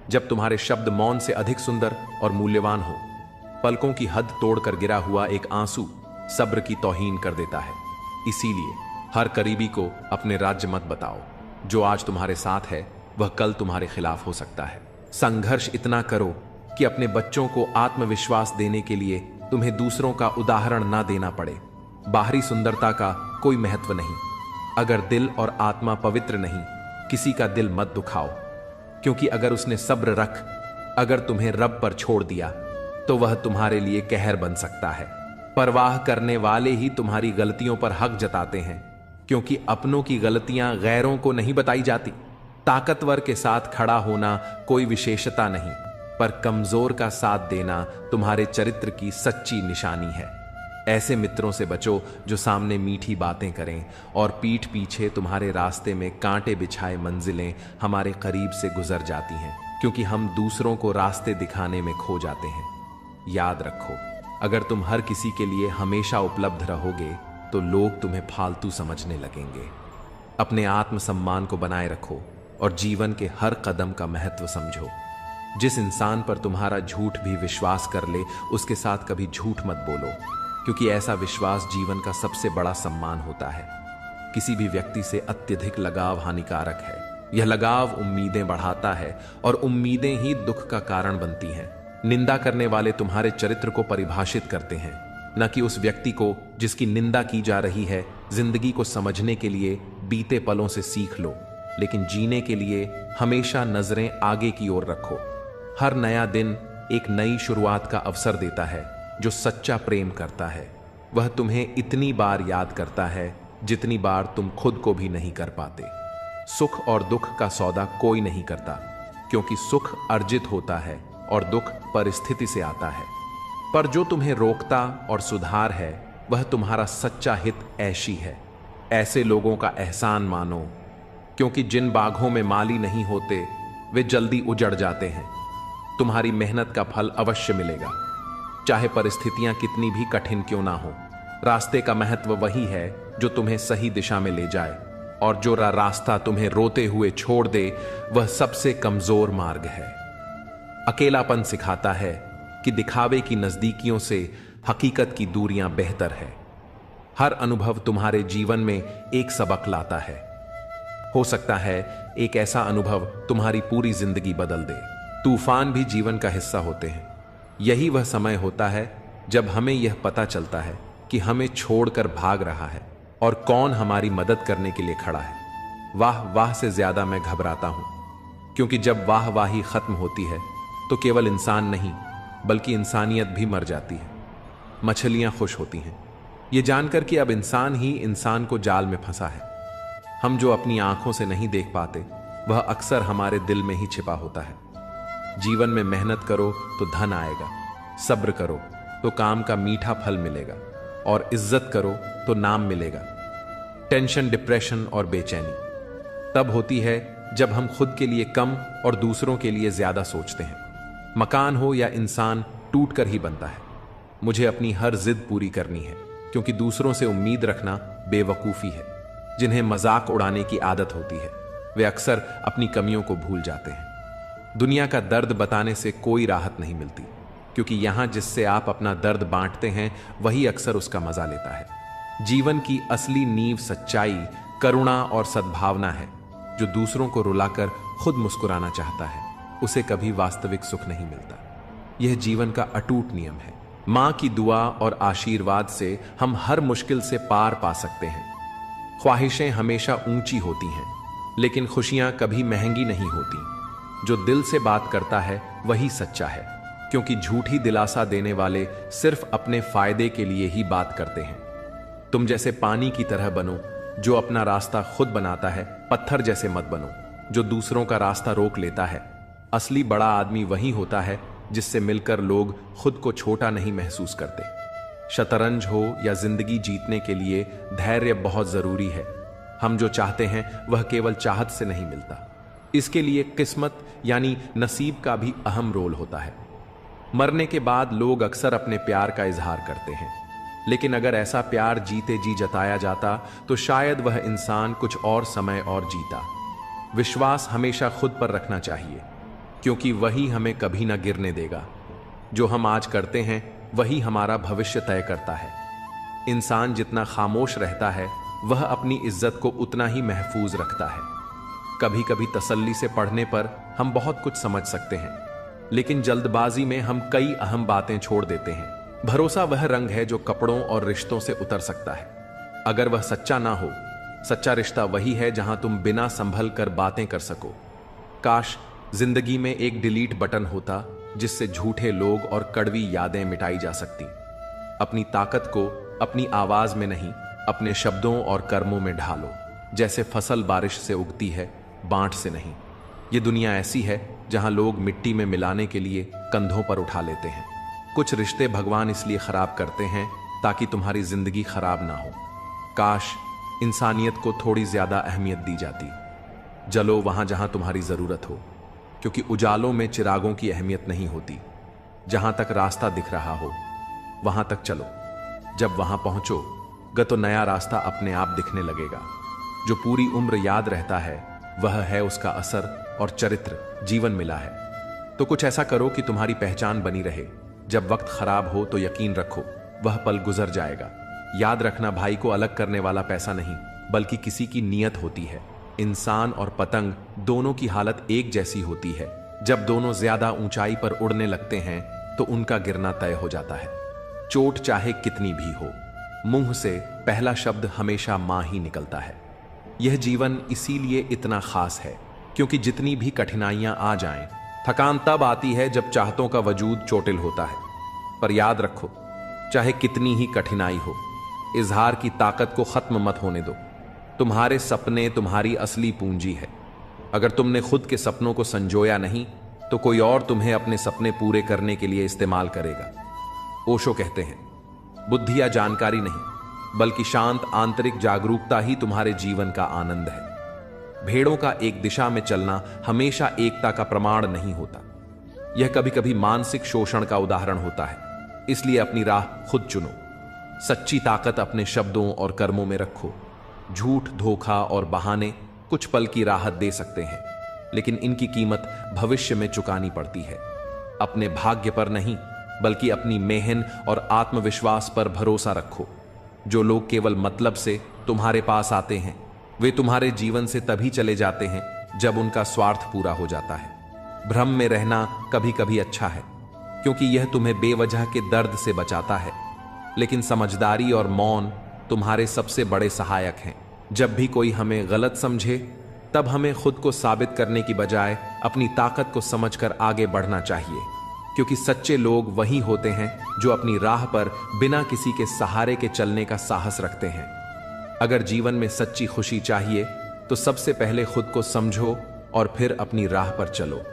जब तुम्हारे शब्द मौन से अधिक सुंदर और मूल्यवान हो। पलकों की हद तोड़कर गिरा हुआ एक आंसू सब्र की तौहीन कर देता है। इसीलिए हर करीबी को अपने राज्य मत बताओ। जो आज तुम्हारे साथ है वह कल तुम्हारे खिलाफ हो सकता है। संघर्ष इतना करो कि अपने बच्चों को आत्मविश्वास देने के लिए तुम्हें दूसरों का उदाहरण ना देना पड़े। बाहरी सुंदरता का कोई महत्व नहीं अगर दिल और आत्मा पवित्र नहीं। किसी का दिल मत दुखाओ, क्योंकि अगर उसने सब्र रख अगर तुम्हें रब पर छोड़ दिया तो वह तुम्हारे लिए कहर बन सकता है। परवाह करने वाले ही तुम्हारी गलतियों पर हक जताते हैं, क्योंकि अपनों की गलतियां गैरों को नहीं बताई जाती। ताकतवर के साथ खड़ा होना कोई विशेषता नहीं, पर कमजोर का साथ देना तुम्हारे चरित्र की सच्ची निशानी है। ऐसे मित्रों से बचो जो सामने मीठी बातें करें और पीठ पीछे तुम्हारे रास्ते में कांटे बिछाए मंजिलें हमारे करीब से गुजर जाती हैं, क्योंकि हम दूसरों को रास्ते दिखाने में खो जाते हैं। याद रखो, अगर तुम हर किसी के लिए हमेशा उपलब्ध रहोगे तो लोग तुम्हें फालतू समझने लगेंगे। अपने आत्मसम्मान को बनाए रखो और जीवन के हर कदम का महत्व समझो। जिस इंसान पर तुम्हारा झूठ भी विश्वास कर ले उसके साथ कभी झूठ मत बोलो, क्योंकि ऐसा विश्वास जीवन का सबसे बड़ा सम्मान होता है। किसी भी व्यक्ति से अत्यधिक लगाव हानिकारक है। यह लगाव उम्मीदें बढ़ाता है और उम्मीदें ही दुख का कारण बनती हैं। निंदा करने वाले तुम्हारे चरित्र को परिभाषित करते हैं, न कि उस व्यक्ति को जिसकी निंदा की जा रही है। जिंदगी को समझने के लिए बीते पलों से सीख लो, लेकिन जीने के लिए हमेशा नजरें आगे की ओर रखो। हर नया दिन एक नई शुरुआत का अवसर देता है। जो सच्चा प्रेम करता है वह तुम्हें इतनी बार याद करता है जितनी बार तुम खुद को भी नहीं कर पाते। सुख और दुख का सौदा कोई नहीं करता, क्योंकि सुख अर्जित होता है और दुख परिस्थिति से आता है। पर जो तुम्हें रोकता और सुधार है वह तुम्हारा सच्चा हित ऐशी है। ऐसे लोगों का एहसान मानो, क्योंकि जिन बागों में माली नहीं होते वे जल्दी उजड़ जाते हैं। तुम्हारी मेहनत का फल अवश्य मिलेगा, चाहे परिस्थितियां कितनी भी कठिन क्यों ना हो। रास्ते का महत्व वही है जो तुम्हें सही दिशा में ले जाए, और जो रास्ता तुम्हें रोते हुए छोड़ दे वह सबसे कमजोर मार्ग है। अकेलापन सिखाता है कि दिखावे की नजदीकियों से हकीकत की दूरियां बेहतर है। हर अनुभव तुम्हारे जीवन में एक सबक लाता है। हो सकता है एक ऐसा अनुभव तुम्हारी पूरी जिंदगी बदल दे। तूफान भी जीवन का हिस्सा होते हैं। यही वह समय होता है जब हमें यह पता चलता है कि हमें छोड़कर भाग रहा है और कौन हमारी मदद करने के लिए खड़ा है। वाह वाह से ज्यादा मैं घबराता हूं, क्योंकि जब वाह वाही खत्म होती है तो केवल इंसान नहीं बल्कि इंसानियत भी मर जाती है। मछलियां खुश होती हैं ये जानकर कि अब इंसान ही इंसान को जाल में फंसा है। हम जो अपनी आंखों से नहीं देख पाते वह अक्सर हमारे दिल में ही छिपा होता है। जीवन में मेहनत करो तो धन आएगा, सब्र करो तो काम का मीठा फल मिलेगा, और इज्जत करो तो नाम मिलेगा। टेंशन, डिप्रेशन और बेचैनी तब होती है जब हम खुद के लिए कम और दूसरों के लिए ज्यादा सोचते हैं। मकान हो या इंसान टूट कर ही बनता है। मुझे अपनी हर जिद पूरी करनी है, क्योंकि दूसरों से उम्मीद रखना बेवकूफी है। जिन्हें मजाक उड़ाने की आदत होती है वे अक्सर अपनी कमियों को भूल जाते हैं। दुनिया का दर्द बताने से कोई राहत नहीं मिलती, क्योंकि यहां जिससे आप अपना दर्द बांटते हैं वही अक्सर उसका मजा लेता है। जीवन की असली नींव सच्चाई, करुणा और सद्भावना है। जो दूसरों को रुलाकर खुद मुस्कुराना चाहता है उसे कभी वास्तविक सुख नहीं मिलता। यह जीवन का अटूट नियम है। मां की दुआ और आशीर्वाद से हम हर मुश्किल से पार पा सकते हैं। ख्वाहिशें हमेशा ऊंची होती हैं, लेकिन खुशियां कभी महंगी नहीं होती। जो दिल से बात करता है वही सच्चा है, क्योंकि झूठी दिलासा देने वाले सिर्फ अपने फायदे के लिए ही बात करते हैं। तुम जैसे पानी की तरह बनो जो अपना रास्ता खुद बनाता है, पत्थर जैसे मत बनो जो दूसरों का रास्ता रोक लेता है। असली बड़ा आदमी वही होता है जिससे मिलकर लोग खुद को छोटा नहीं महसूस करते। शतरंज हो या जिंदगी जीतने के लिए धैर्य बहुत जरूरी है। हम जो चाहते हैं वह केवल चाहत से नहीं मिलता, इसके लिए किस्मत यानी नसीब का भी अहम रोल होता है। मरने के बाद लोग अक्सर अपने प्यार का इजहार करते हैं, लेकिन अगर ऐसा प्यार जीते जी जताया जाता तो शायद वह इंसान कुछ और समय और जीता। विश्वास हमेशा खुद पर रखना चाहिए, क्योंकि वही हमें कभी ना गिरने देगा। जो हम आज करते हैं वही हमारा भविष्य तय करता है। इंसान जितना खामोश रहता है वह अपनी इज्जत को उतना ही महफूज रखता है। कभी कभी तसल्ली से पढ़ने पर हम बहुत कुछ समझ सकते हैं, लेकिन जल्दबाजी में हम कई अहम बातें छोड़ देते हैं। भरोसा वह रंग है जो कपड़ों और रिश्तों से उतर सकता है, अगर वह सच्चा ना हो। सच्चा रिश्ता वही है जहां तुम बिना संभल कर बातें कर सको। काश जिंदगी में एक डिलीट बटन होता जिससे झूठे लोग और कड़वी यादें मिटाई जा सकती। अपनी ताकत को अपनी आवाज में नहीं, अपने शब्दों और कर्मों में ढालो। जैसे फसल बारिश से उगती है, बांट से नहीं। ये दुनिया ऐसी है जहां लोग मिट्टी में मिलाने के लिए कंधों पर उठा लेते हैं। कुछ रिश्ते भगवान इसलिए खराब करते हैं ताकि तुम्हारी जिंदगी खराब ना हो। काश इंसानियत को थोड़ी ज्यादा अहमियत दी जाती। जलो वहां जहां तुम्हारी जरूरत हो, क्योंकि उजालों में चिरागों की अहमियत नहीं होती। जहां तक रास्ता दिख रहा हो वहां तक चलो। जब वहां पहुंचोगे तो नया रास्ता अपने आप दिखने लगेगा। जो पूरी उम्र याद रहता है वह है उसका असर और चरित्र जीवन मिला है। तो कुछ ऐसा करो कि तुम्हारी पहचान बनी रहे। जब वक्त खराब हो तो यकीन रखो वह पल गुजर जाएगा। याद रखना, भाई को अलग करने वाला पैसा नहीं बल्कि किसी की नीयत होती है। इंसान और पतंग दोनों की हालत एक जैसी होती है। जब दोनों ज्यादा ऊंचाई पर उड़ने लगते हैं तो उनका गिरना तय हो जाता है। चोट चाहे कितनी भी हो, मुंह से पहला शब्द हमेशा मां ही निकलता है। यह जीवन इसीलिए इतना खास है क्योंकि जितनी भी कठिनाइयां आ जाएं, थकान तब आती है जब चाहतों का वजूद चोटिल होता है। पर याद रखो, चाहे कितनी ही कठिनाई हो, इजहार की ताकत को खत्म मत होने दो। तुम्हारे सपने तुम्हारी असली पूंजी है। अगर तुमने खुद के सपनों को संजोया नहीं तो कोई और तुम्हें अपने सपने पूरे करने के लिए इस्तेमाल करेगा। ओशो कहते हैं, बुद्धि या जानकारी नहीं बल्कि शांत आंतरिक जागरूकता ही तुम्हारे जीवन का आनंद है। भेड़ों का एक दिशा में चलना हमेशा एकता का प्रमाण नहीं होता। यह कभी कभी मानसिक शोषण का उदाहरण होता है। इसलिए अपनी राह खुद चुनो। सच्ची ताकत अपने शब्दों और कर्मों में रखो। झूठ, धोखा और बहाने कुछ पल की राहत दे सकते हैं, लेकिन इनकी कीमत भविष्य में चुकानी पड़ती है। अपने भाग्य पर नहीं बल्कि अपनी मेहनत और आत्मविश्वास पर भरोसा रखो। जो लोग केवल मतलब से तुम्हारे पास आते हैं वे तुम्हारे जीवन से तभी चले जाते हैं जब उनका स्वार्थ पूरा हो जाता है। भ्रम में रहना कभी कभी अच्छा है क्योंकि यह तुम्हें बेवजह के दर्द से बचाता है, लेकिन समझदारी और मौन तुम्हारे सबसे बड़े सहायक हैं। जब भी कोई हमें गलत समझे तब हमें खुद को साबित करने की बजाय अपनी ताकत को समझकर आगे बढ़ना चाहिए, क्योंकि सच्चे लोग वही होते हैं जो अपनी राह पर बिना किसी के सहारे के चलने का साहस रखते हैं। अगर जीवन में सच्ची खुशी चाहिए तो सबसे पहले खुद को समझो और फिर अपनी राह पर चलो।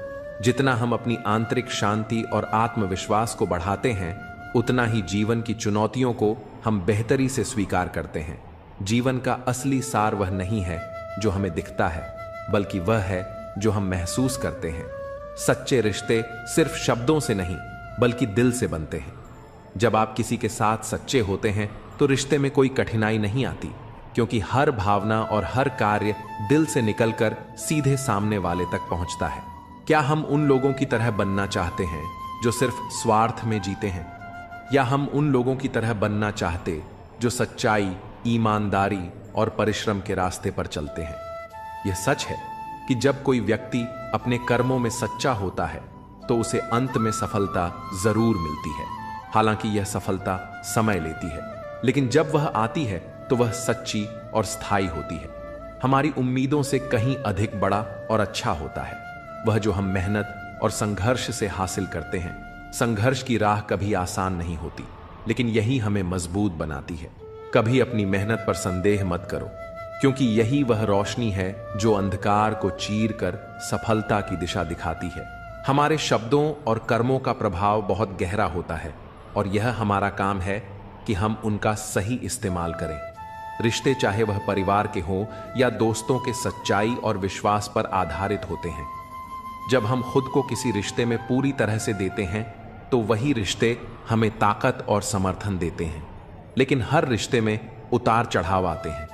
जितना हम अपनी आंतरिक शांति और आत्मविश्वास को बढ़ाते हैं उतना ही जीवन की चुनौतियों को हम बेहतरी से स्वीकार करते हैं। जीवन का असली सार वह नहीं है जो हमें दिखता है, बल्कि वह है जो हम महसूस करते हैं। सच्चे रिश्ते सिर्फ शब्दों से नहीं बल्कि दिल से बनते हैं। जब आप किसी के साथ सच्चे होते हैं तो रिश्ते में कोई कठिनाई नहीं आती, क्योंकि हर भावना और हर कार्य दिल से निकलकर सीधे सामने वाले तक पहुंचता है। क्या हम उन लोगों की तरह बनना चाहते हैं जो सिर्फ स्वार्थ में जीते हैं, या हम उन लोगों की तरह बनना चाहते जो सच्चाई, ईमानदारी और परिश्रम के रास्ते पर चलते हैं? यह सच है कि जब कोई व्यक्ति अपने कर्मों में सच्चा होता है तो उसे अंत में सफलता जरूर मिलती है। हालांकि यह सफलता समय लेती है, लेकिन जब वह आती है तो वह सच्ची और स्थायी होती है। हमारी उम्मीदों से कहीं अधिक बड़ा और अच्छा होता है वह जो हम मेहनत और संघर्ष से हासिल करते हैं। संघर्ष की राह कभी आसान नहीं होती, लेकिन यही हमें मजबूत बनाती है। कभी अपनी मेहनत पर संदेह मत करो, क्योंकि यही वह रोशनी है जो अंधकार को चीर कर सफलता की दिशा दिखाती है। हमारे शब्दों और कर्मों का प्रभाव बहुत गहरा होता है और यह हमारा काम है कि हम उनका सही इस्तेमाल करें। रिश्ते चाहे वह परिवार के हों या दोस्तों के, सच्चाई और विश्वास पर आधारित होते हैं। जब हम खुद को किसी रिश्ते में पूरी तरह से देते हैं तो वही रिश्ते हमें ताकत और समर्थन देते हैं। लेकिन हर रिश्ते में उतार चढ़ाव आते हैं।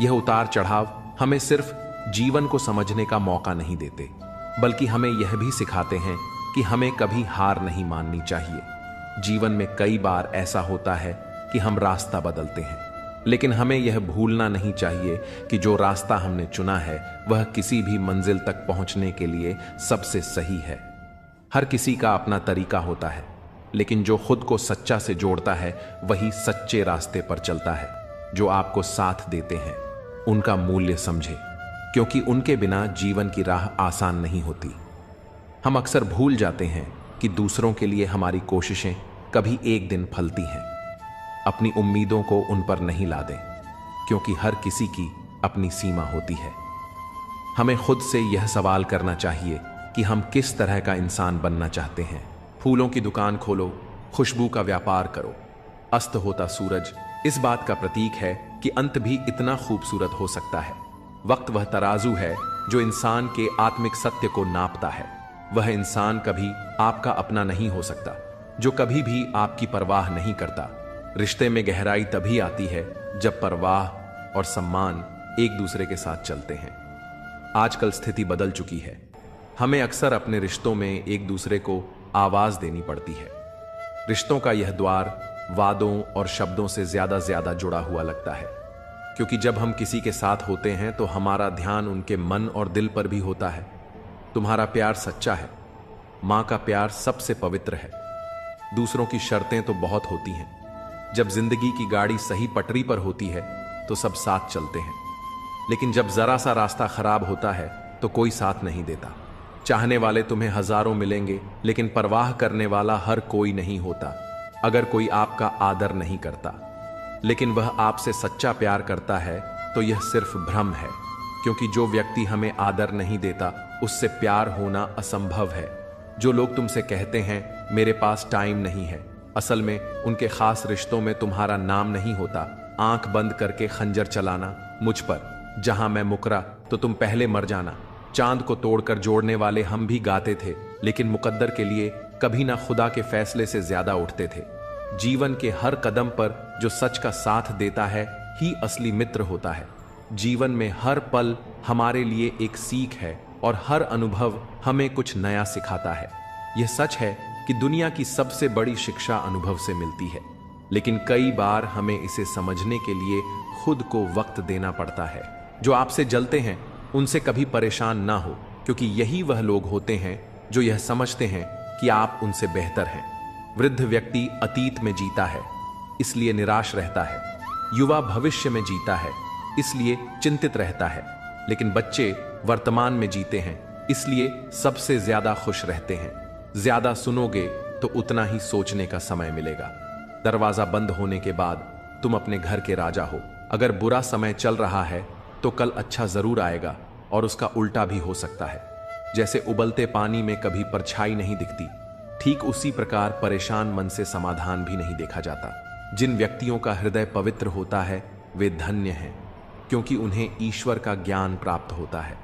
यह उतार चढ़ाव हमें सिर्फ जीवन को समझने का मौका नहीं देते, बल्कि हमें यह भी सिखाते हैं कि हमें कभी हार नहीं माननी चाहिए। जीवन में कई बार ऐसा होता है कि हम रास्ता बदलते हैं, लेकिन हमें यह भूलना नहीं चाहिए कि जो रास्ता हमने चुना है वह किसी भी मंजिल तक पहुंचने के लिए सबसे सही है। हर किसी का अपना तरीका होता है, लेकिन जो खुद को सच्चा से जोड़ता है वही सच्चे रास्ते पर चलता है। जो आपको साथ देते हैं उनका मूल्य समझे, क्योंकि उनके बिना जीवन की राह आसान नहीं होती। हम अक्सर भूल जाते हैं कि दूसरों के लिए हमारी कोशिशें कभी एक दिन फलती हैं। अपनी उम्मीदों को उन पर नहीं लादें, क्योंकि हर किसी की अपनी सीमा होती है। हमें खुद से यह सवाल करना चाहिए कि हम किस तरह का इंसान बनना चाहते हैं। फूलों की दुकान खोलो, खुशबू का व्यापार करो। अस्त होता सूरज इस बात का प्रतीक है कि अंत भी इतना खूबसूरत हो सकता है। वक्त वह तराजू है जो इंसान के आत्मिक सत्य को नापता है। वह इंसान कभी आपका अपना नहीं हो सकता जो कभी भी आपकी परवाह नहीं करता। रिश्ते में गहराई तभी आती है जब परवाह और सम्मान एक दूसरे के साथ चलते हैं। आजकल स्थिति बदल चुकी है। हमें अक्सर अपने रिश्तों में एक दूसरे को आवाज देनी पड़ती है। रिश्तों का यह द्वार वादों और शब्दों से ज्यादा जुड़ा हुआ लगता है, क्योंकि जब हम किसी के साथ होते हैं तो हमारा ध्यान उनके मन और दिल पर भी होता है। तुम्हारा प्यार सच्चा है। मां का प्यार सबसे पवित्र है। दूसरों की शर्तें तो बहुत होती हैं। जब जिंदगी की गाड़ी सही पटरी पर होती है तो सब साथ चलते हैं, लेकिन जब जरा सा रास्ता खराब होता है तो कोई साथ नहीं देता। चाहने वाले तुम्हें हजारों मिलेंगे, लेकिन परवाह करने वाला हर कोई नहीं होता। अगर कोई आपका आदर नहीं करता लेकिन वह आपसे सच्चा प्यार करता है तो यह सिर्फ भ्रम है, क्योंकि जो व्यक्ति हमें आदर नहीं देता उससे प्यार होना असंभव है। जो लोग तुमसे कहते हैं मेरे पास टाइम नहीं है, असल में उनके खास रिश्तों में तुम्हारा नाम नहीं होता। आंख बंद करके खंजर चलाना मुझ पर, जहां मैं मुकरा तो तुम पहले मर जाना। चांद को तोड़कर जोड़ने वाले हम भी गाते थे, लेकिन मुकद्दर के लिए कभी ना खुदा के फैसले से ज्यादा उठते थे। जीवन के हर कदम पर जो सच का साथ देता है ही असली मित्र होता है। जीवन में हर पल हमारे लिए एक सीख है और हर अनुभव हमें कुछ नया सिखाता है। यह सच है कि दुनिया की सबसे बड़ी शिक्षा अनुभव से मिलती है, लेकिन कई बार हमें इसे समझने के लिए खुद को वक्त देना पड़ता है। जो आपसे जलते हैं उनसे कभी परेशान ना हो, क्योंकि यही वह लोग होते हैं जो यह समझते हैं कि आप उनसे बेहतर हैं। वृद्ध व्यक्ति अतीत में जीता है, इसलिए निराश रहता है। युवा भविष्य में जीता है, इसलिए चिंतित रहता है। लेकिन बच्चे वर्तमान में जीते हैं, इसलिए सबसे ज्यादा खुश रहते हैं। ज्यादा सुनोगे तो उतना ही सोचने का समय मिलेगा। दरवाजा बंद होने के बाद तुम अपने घर के राजा हो। अगर बुरा समय चल रहा है तो कल अच्छा जरूर आएगा, और उसका उल्टा भी हो सकता है। जैसे उबलते पानी में कभी परछाई नहीं दिखती, ठीक उसी प्रकार परेशान मन से समाधान भी नहीं देखा जाता। जिन व्यक्तियों का हृदय पवित्र होता है वे धन्य हैं, क्योंकि उन्हें ईश्वर का ज्ञान प्राप्त होता है।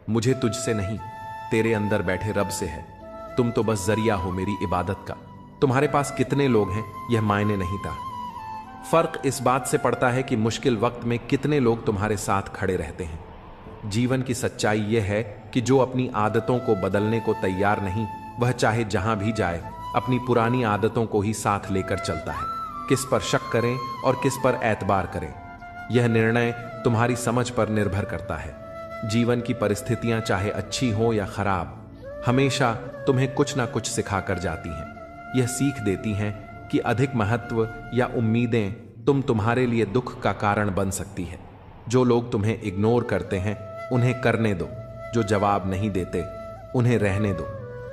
मुझे तुझसे नहीं, तेरे अंदर बैठे रब से है। तुम तो बस जरिया हो मेरी इबादत का। तुम्हारे पास कितने लोग हैं यह मायने नहीं था। फर्क इस बात से पड़ता है कि मुश्किल वक्त में कितने लोग तुम्हारे साथ खड़े रहते हैं। जीवन की सच्चाई यह है कि जो अपनी आदतों को बदलने को तैयार नहीं, वह चाहे जहां भी जाए अपनी पुरानी आदतों को ही साथ लेकर चलता है। किस पर शक करें और किस पर एतबार करें, यह निर्णय तुम्हारी समझ पर निर्भर करता है। जीवन की परिस्थितियां चाहे अच्छी हो या खराब, हमेशा तुम्हें कुछ ना कुछ सिखाकर जाती हैं। यह सीख देती हैं कि अधिक महत्व या उम्मीदें तुम्हारे लिए दुख का कारण बन सकती है। जो लोग तुम्हें इग्नोर करते हैं उन्हें करने दो, जो जवाब नहीं देते उन्हें रहने दो।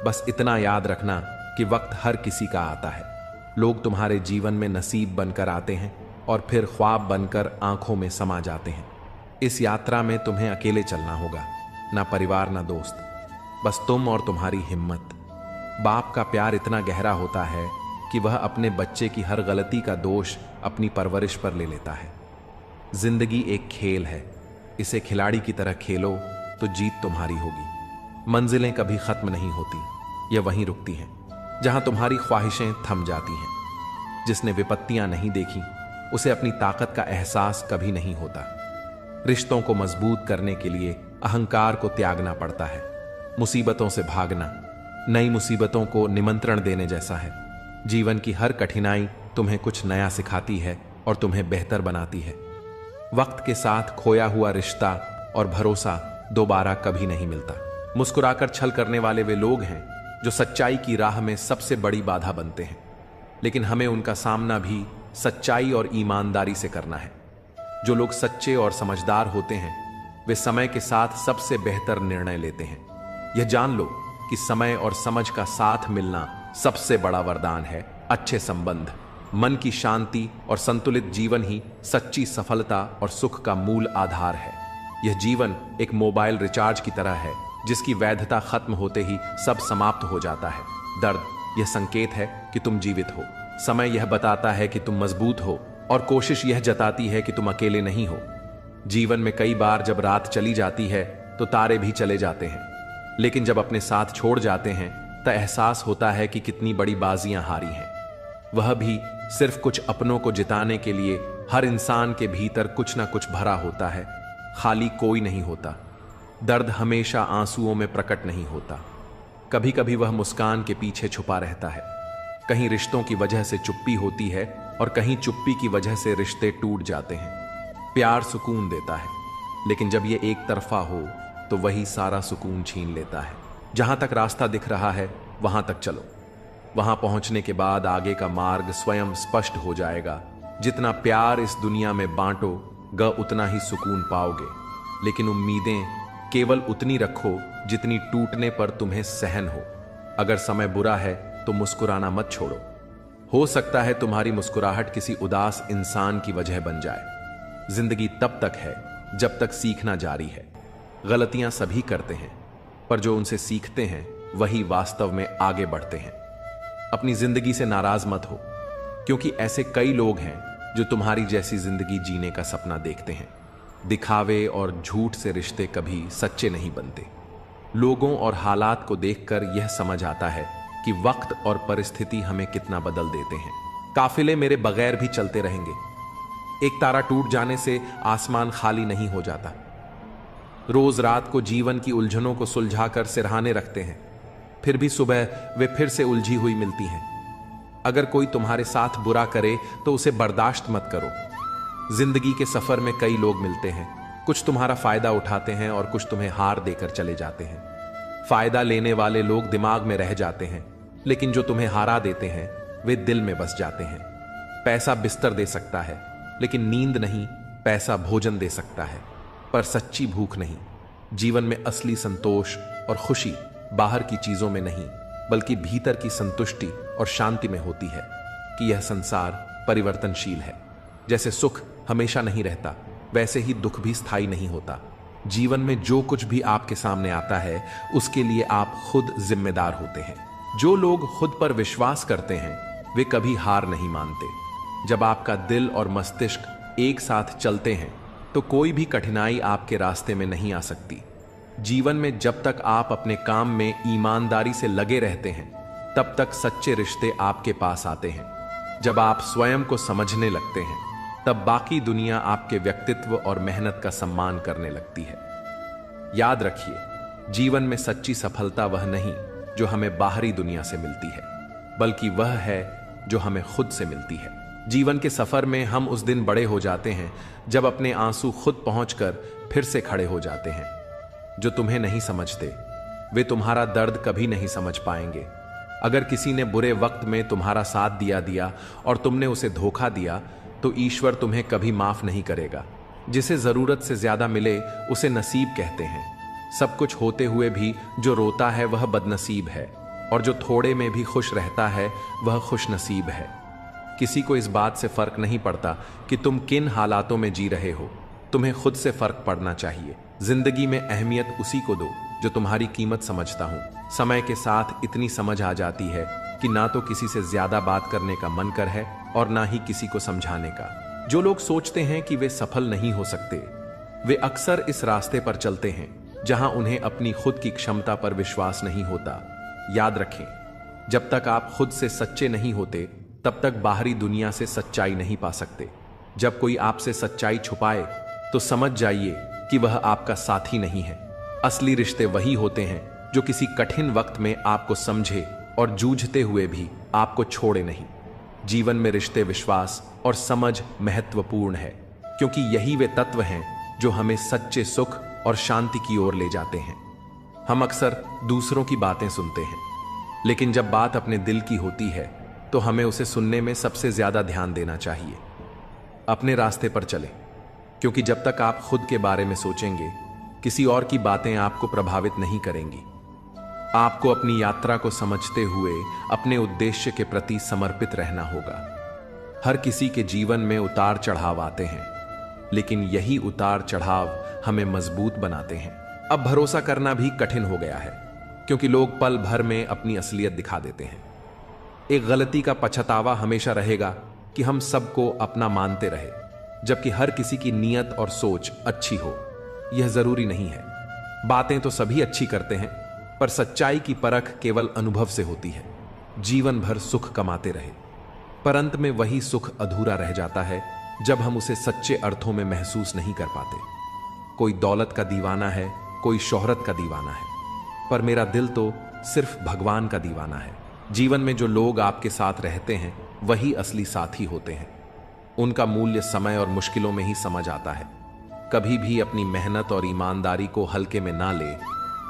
बस इतना याद रखना कि वक्त हर किसी का आता है। लोग तुम्हारे जीवन में नसीब बनकर आते हैं और फिर ख्वाब बनकर आंखों में समा जाते हैं। इस यात्रा में तुम्हें अकेले चलना होगा, ना परिवार ना दोस्त, बस तुम और तुम्हारी हिम्मत। बाप का प्यार इतना गहरा होता है कि वह अपने बच्चे की हर गलती का दोष अपनी परवरिश पर ले लेता है। जिंदगी एक खेल है, इसे खिलाड़ी की तरह खेलो तो जीत तुम्हारी होगी। मंजिलें कभी खत्म नहीं होती, यह वहीं रुकती हैं जहां तुम्हारी ख्वाहिशें थम जाती हैं। जिसने विपत्तियां नहीं देखी उसे अपनी ताकत का एहसास कभी नहीं होता। रिश्तों को मजबूत करने के लिए अहंकार को त्यागना पड़ता है। मुसीबतों से भागना नई मुसीबतों को निमंत्रण देने जैसा है। जीवन की हर कठिनाई तुम्हें कुछ नया सिखाती है और तुम्हें बेहतर बनाती है। वक्त के साथ खोया हुआ रिश्ता और भरोसा दोबारा कभी नहीं मिलता। मुस्कुराकर छल करने वाले वे लोग हैं जो सच्चाई की राह में सबसे बड़ी बाधा बनते हैं, लेकिन हमें उनका सामना भी सच्चाई और ईमानदारी से करना है। जो लोग सच्चे और समझदार होते हैं वे समय के साथ सबसे बेहतर निर्णय लेते हैं। यह जान लो कि समय और समझ का साथ मिलना सबसे बड़ा वरदान है। अच्छे संबंध, मन की शांति और संतुलित जीवन ही सच्ची सफलता और सुख का मूल आधार है। यह जीवन एक मोबाइल रिचार्ज की तरह है जिसकी वैधता खत्म होते ही सब समाप्त हो जाता है। दर्द यह संकेत है कि तुम जीवित हो, समय यह बताता है कि तुम मजबूत हो, और कोशिश यह जताती है कि तुम अकेले नहीं हो। जीवन में कई बार जब रात चली जाती है तो तारे भी चले जाते हैं, लेकिन जब अपने साथ छोड़ जाते हैं तो एहसास होता है कि कितनी बड़ी बाजियां हारी हैं। वह भी सिर्फ कुछ अपनों को जिताने के लिए। हर इंसान के भीतर कुछ ना कुछ भरा होता है, खाली कोई नहीं होता। दर्द हमेशा आंसुओं में प्रकट नहीं होता, कभी कभी वह मुस्कान के पीछे छुपा रहता है। कहीं रिश्तों की वजह से चुप्पी होती है और कहीं चुप्पी की वजह से रिश्ते टूट जाते हैं। प्यार सुकून देता है, लेकिन जब यह एक तरफा हो तो वही सारा सुकून छीन लेता है। जहां तक रास्ता दिख रहा है वहां तक चलो। वहां पहुंचने के बाद आगे का मार्ग स्वयं स्पष्ट हो जाएगा। जितना प्यार इस दुनिया में बांटोगे उतना ही सुकून पाओगे, लेकिन उम्मीदें केवल उतनी रखो जितनी टूटने पर तुम्हें सहन हो। अगर समय बुरा है तो मुस्कुराना मत छोड़ो। हो सकता है तुम्हारी मुस्कुराहट किसी उदास इंसान की वजह बन जाए। जिंदगी तब तक है जब तक सीखना जारी है। गलतियां सभी करते हैं, पर जो उनसे सीखते हैं वही वास्तव में आगे बढ़ते हैं। अपनी जिंदगी से नाराज मत हो, क्योंकि ऐसे कई लोग हैं जो तुम्हारी जैसी जिंदगी जीने का सपना देखते हैं। दिखावे और झूठ से रिश्ते कभी सच्चे नहीं बनते। लोगों और हालात को देखकर यह समझ आता है कि वक्त और परिस्थिति हमें कितना बदल देते हैं। काफिले मेरे बगैर भी चलते रहेंगे। एक तारा टूट जाने से आसमान खाली नहीं हो जाता। रोज रात को जीवन की उलझनों को सुलझाकर सिरहाने रखते हैं, फिर भी सुबह वे फिर से उलझी हुई मिलती हैं। अगर कोई तुम्हारे साथ बुरा करे तो उसे बर्दाश्त मत करो। जिंदगी के सफर में कई लोग मिलते हैं, कुछ तुम्हारा फायदा उठाते हैं और कुछ तुम्हें हार देकर चले जाते हैं। फायदा लेने वाले लोग दिमाग में रह जाते हैं, लेकिन जो तुम्हें हारा देते हैं वे दिल में बस जाते हैं। पैसा बिस्तर दे सकता है, लेकिन नींद नहीं। पैसा भोजन दे सकता है, पर सच्ची भूख नहीं। जीवन में असली संतोष और खुशी बाहर की चीजों में नहीं, बल्कि भीतर की संतुष्टि और शांति में होती है कि यह संसार परिवर्तनशील है। जैसे सुख हमेशा नहीं रहता, वैसे ही दुख भी स्थायी नहीं होता। जीवन में जो कुछ भी आपके सामने आता है उसके लिए आप खुद जिम्मेदार होते हैं। जो लोग खुद पर विश्वास करते हैं वे कभी हार नहीं मानते। जब आपका दिल और मस्तिष्क एक साथ चलते हैं तो कोई भी कठिनाई आपके रास्ते में नहीं आ सकती। जीवन में जब तक आप अपने काम में ईमानदारी से लगे रहते हैं तब तक सच्चे रिश्ते आपके पास आते हैं। जब आप स्वयं को समझने लगते हैं तब बाकी दुनिया आपके व्यक्तित्व और मेहनत का सम्मान करने लगती है। याद रखिए, जीवन में सच्ची सफलता वह नहीं जो हमें बाहरी दुनिया से मिलती है, बल्कि वह है जो हमें खुद से मिलती है। जीवन के सफर में हम उस दिन बड़े हो जाते हैं जब अपने आंसू खुद पहुंचकर फिर से खड़े हो जाते हैं। जो तुम्हें नहीं समझते वे तुम्हारा दर्द कभी नहीं समझ पाएंगे। अगर किसी ने बुरे वक्त में तुम्हारा साथ दिया और तुमने उसे धोखा दिया तो ईश्वर तुम्हें कभी माफ नहीं करेगा। जिसे जरूरत से ज्यादा मिले उसे नसीब कहते हैं। सब कुछ होते हुए भी जो रोता है वह बदनसीब है, और जो थोड़े में भी खुश रहता है वह खुशनसीब है। किसी को इस बात से फर्क नहीं पड़ता कि तुम किन हालातों में जी रहे हो, तुम्हें खुद से फर्क पड़ना चाहिए। जिंदगी में अहमियत उसी को दो जो तुम्हारी कीमत समझता हूं। समय के साथ इतनी समझ आ जाती है कि ना तो किसी से ज्यादा बात करने का मन कर है और ना ही किसी को समझाने का। जो लोग सोचते हैं कि वे सफल नहीं हो सकते, वे अक्सर इस रास्ते पर चलते हैं जहां उन्हें अपनी खुद की क्षमता पर विश्वास नहीं होता। याद रखें, जब तक आप खुद से सच्चे नहीं होते तब तक बाहरी दुनिया से सच्चाई नहीं पा सकते। जब कोई आपसे सच्चाई छुपाए तो समझ जाइए कि वह आपका साथी नहीं है। असली रिश्ते वही होते हैं जो किसी कठिन वक्त में आपको समझे और जूझते हुए भी आपको छोड़े नहीं। जीवन में रिश्ते, विश्वास और समझ महत्वपूर्ण है, क्योंकि यही वे तत्व हैं जो हमें सच्चे सुख और शांति की ओर ले जाते हैं। हम अक्सर दूसरों की बातें सुनते हैं, लेकिन जब बात अपने दिल की होती है तो हमें उसे सुनने में सबसे ज्यादा ध्यान देना चाहिए। अपने रास्ते पर चलें, क्योंकि जब तक आप खुद के बारे में सोचेंगे किसी और की बातें आपको प्रभावित नहीं करेंगी। आपको अपनी यात्रा को समझते हुए अपने उद्देश्य के प्रति समर्पित रहना होगा। हर किसी के जीवन में उतार चढ़ाव आते हैं, लेकिन यही उतार चढ़ाव हमें मजबूत बनाते हैं। अब भरोसा करना भी कठिन हो गया है, क्योंकि लोग पल भर में अपनी असलियत दिखा देते हैं। एक गलती का पछतावा हमेशा रहेगा कि हम सबको अपना मानते रहे, जबकि हर किसी की नीयत और सोच अच्छी हो। यह जरूरी नहीं है। बातें तो सभी अच्छी करते हैं, पर सच्चाई की परख केवल अनुभव से होती है। जीवन भर सुख कमाते रहे, पर अंत में वही सुख अधूरा रह जाता है जब हम उसे सच्चे अर्थों में महसूस नहीं कर पाते। कोई दौलत का दीवाना है, कोई शोहरत का दीवाना है, पर मेरा दिल तो सिर्फ भगवान का दीवाना है। जीवन में जो लोग आपके साथ रहते हैं वही असली साथी होते हैं। उनका मूल्य समय और मुश्किलों में ही समझ आता है। कभी भी अपनी मेहनत और ईमानदारी को हल्के में ना ले,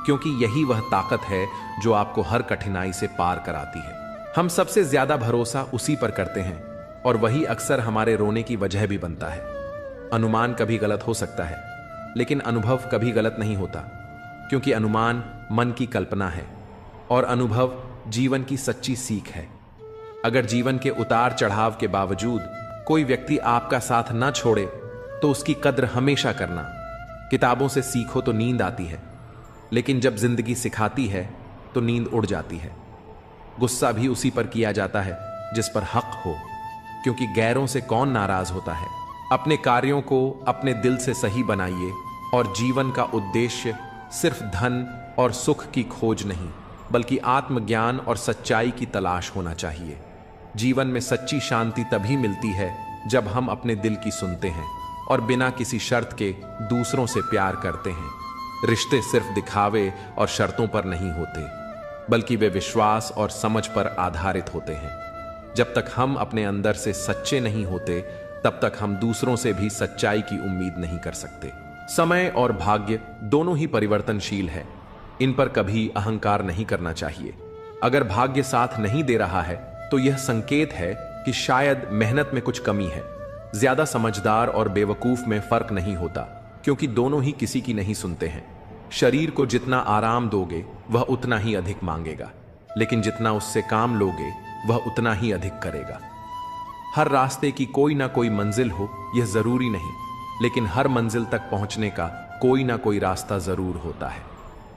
क्योंकि यही वह ताकत है जो आपको हर कठिनाई से पार कराती है। हम सबसे ज्यादा भरोसा उसी पर करते हैं, और वही अक्सर हमारे रोने की वजह भी बनता है। अनुमान कभी गलत हो सकता है, लेकिन अनुभव कभी गलत नहीं होता, क्योंकि अनुमान मन की कल्पना है और अनुभव जीवन की सच्ची सीख है। अगर जीवन के उतार चढ़ाव के बावजूद कोई व्यक्ति आपका साथ ना छोड़े तो उसकी कद्र हमेशा करना। किताबों से सीखो तो नींद आती है, लेकिन जब जिंदगी सिखाती है तो नींद उड़ जाती है। गुस्सा भी उसी पर किया जाता है जिस पर हक हो, क्योंकि गैरों से कौन नाराज होता है। अपने कार्यों को अपने दिल से सही बनाइए, और जीवन का उद्देश्य सिर्फ धन और सुख की खोज नहीं, बल्कि आत्मज्ञान और सच्चाई की तलाश होना चाहिए। जीवन में सच्ची शांति तभी मिलती है जब हम अपने दिल की सुनते हैं और बिना किसी शर्त के दूसरों से प्यार करते हैं। रिश्ते सिर्फ दिखावे और शर्तों पर नहीं होते, बल्कि वे विश्वास और समझ पर आधारित होते हैं। जब तक हम अपने अंदर से सच्चे नहीं होते तब तक हम दूसरों से भी सच्चाई की उम्मीद नहीं कर सकते। समय और भाग्य दोनों ही परिवर्तनशील है, इन पर कभी अहंकार नहीं करना चाहिए। अगर भाग्य साथ नहीं दे रहा है तो यह संकेत है कि शायद मेहनत में कुछ कमी है। ज्यादा समझदार और बेवकूफ में फर्क नहीं होता, क्योंकि दोनों ही किसी की नहीं सुनते हैं। शरीर को जितना आराम दोगे वह उतना ही अधिक मांगेगा, लेकिन जितना उससे काम लोगे वह उतना ही अधिक करेगा। हर रास्ते की कोई ना कोई मंजिल हो यह जरूरी नहीं, लेकिन हर मंजिल तक पहुंचने का कोई ना कोई रास्ता जरूर होता है।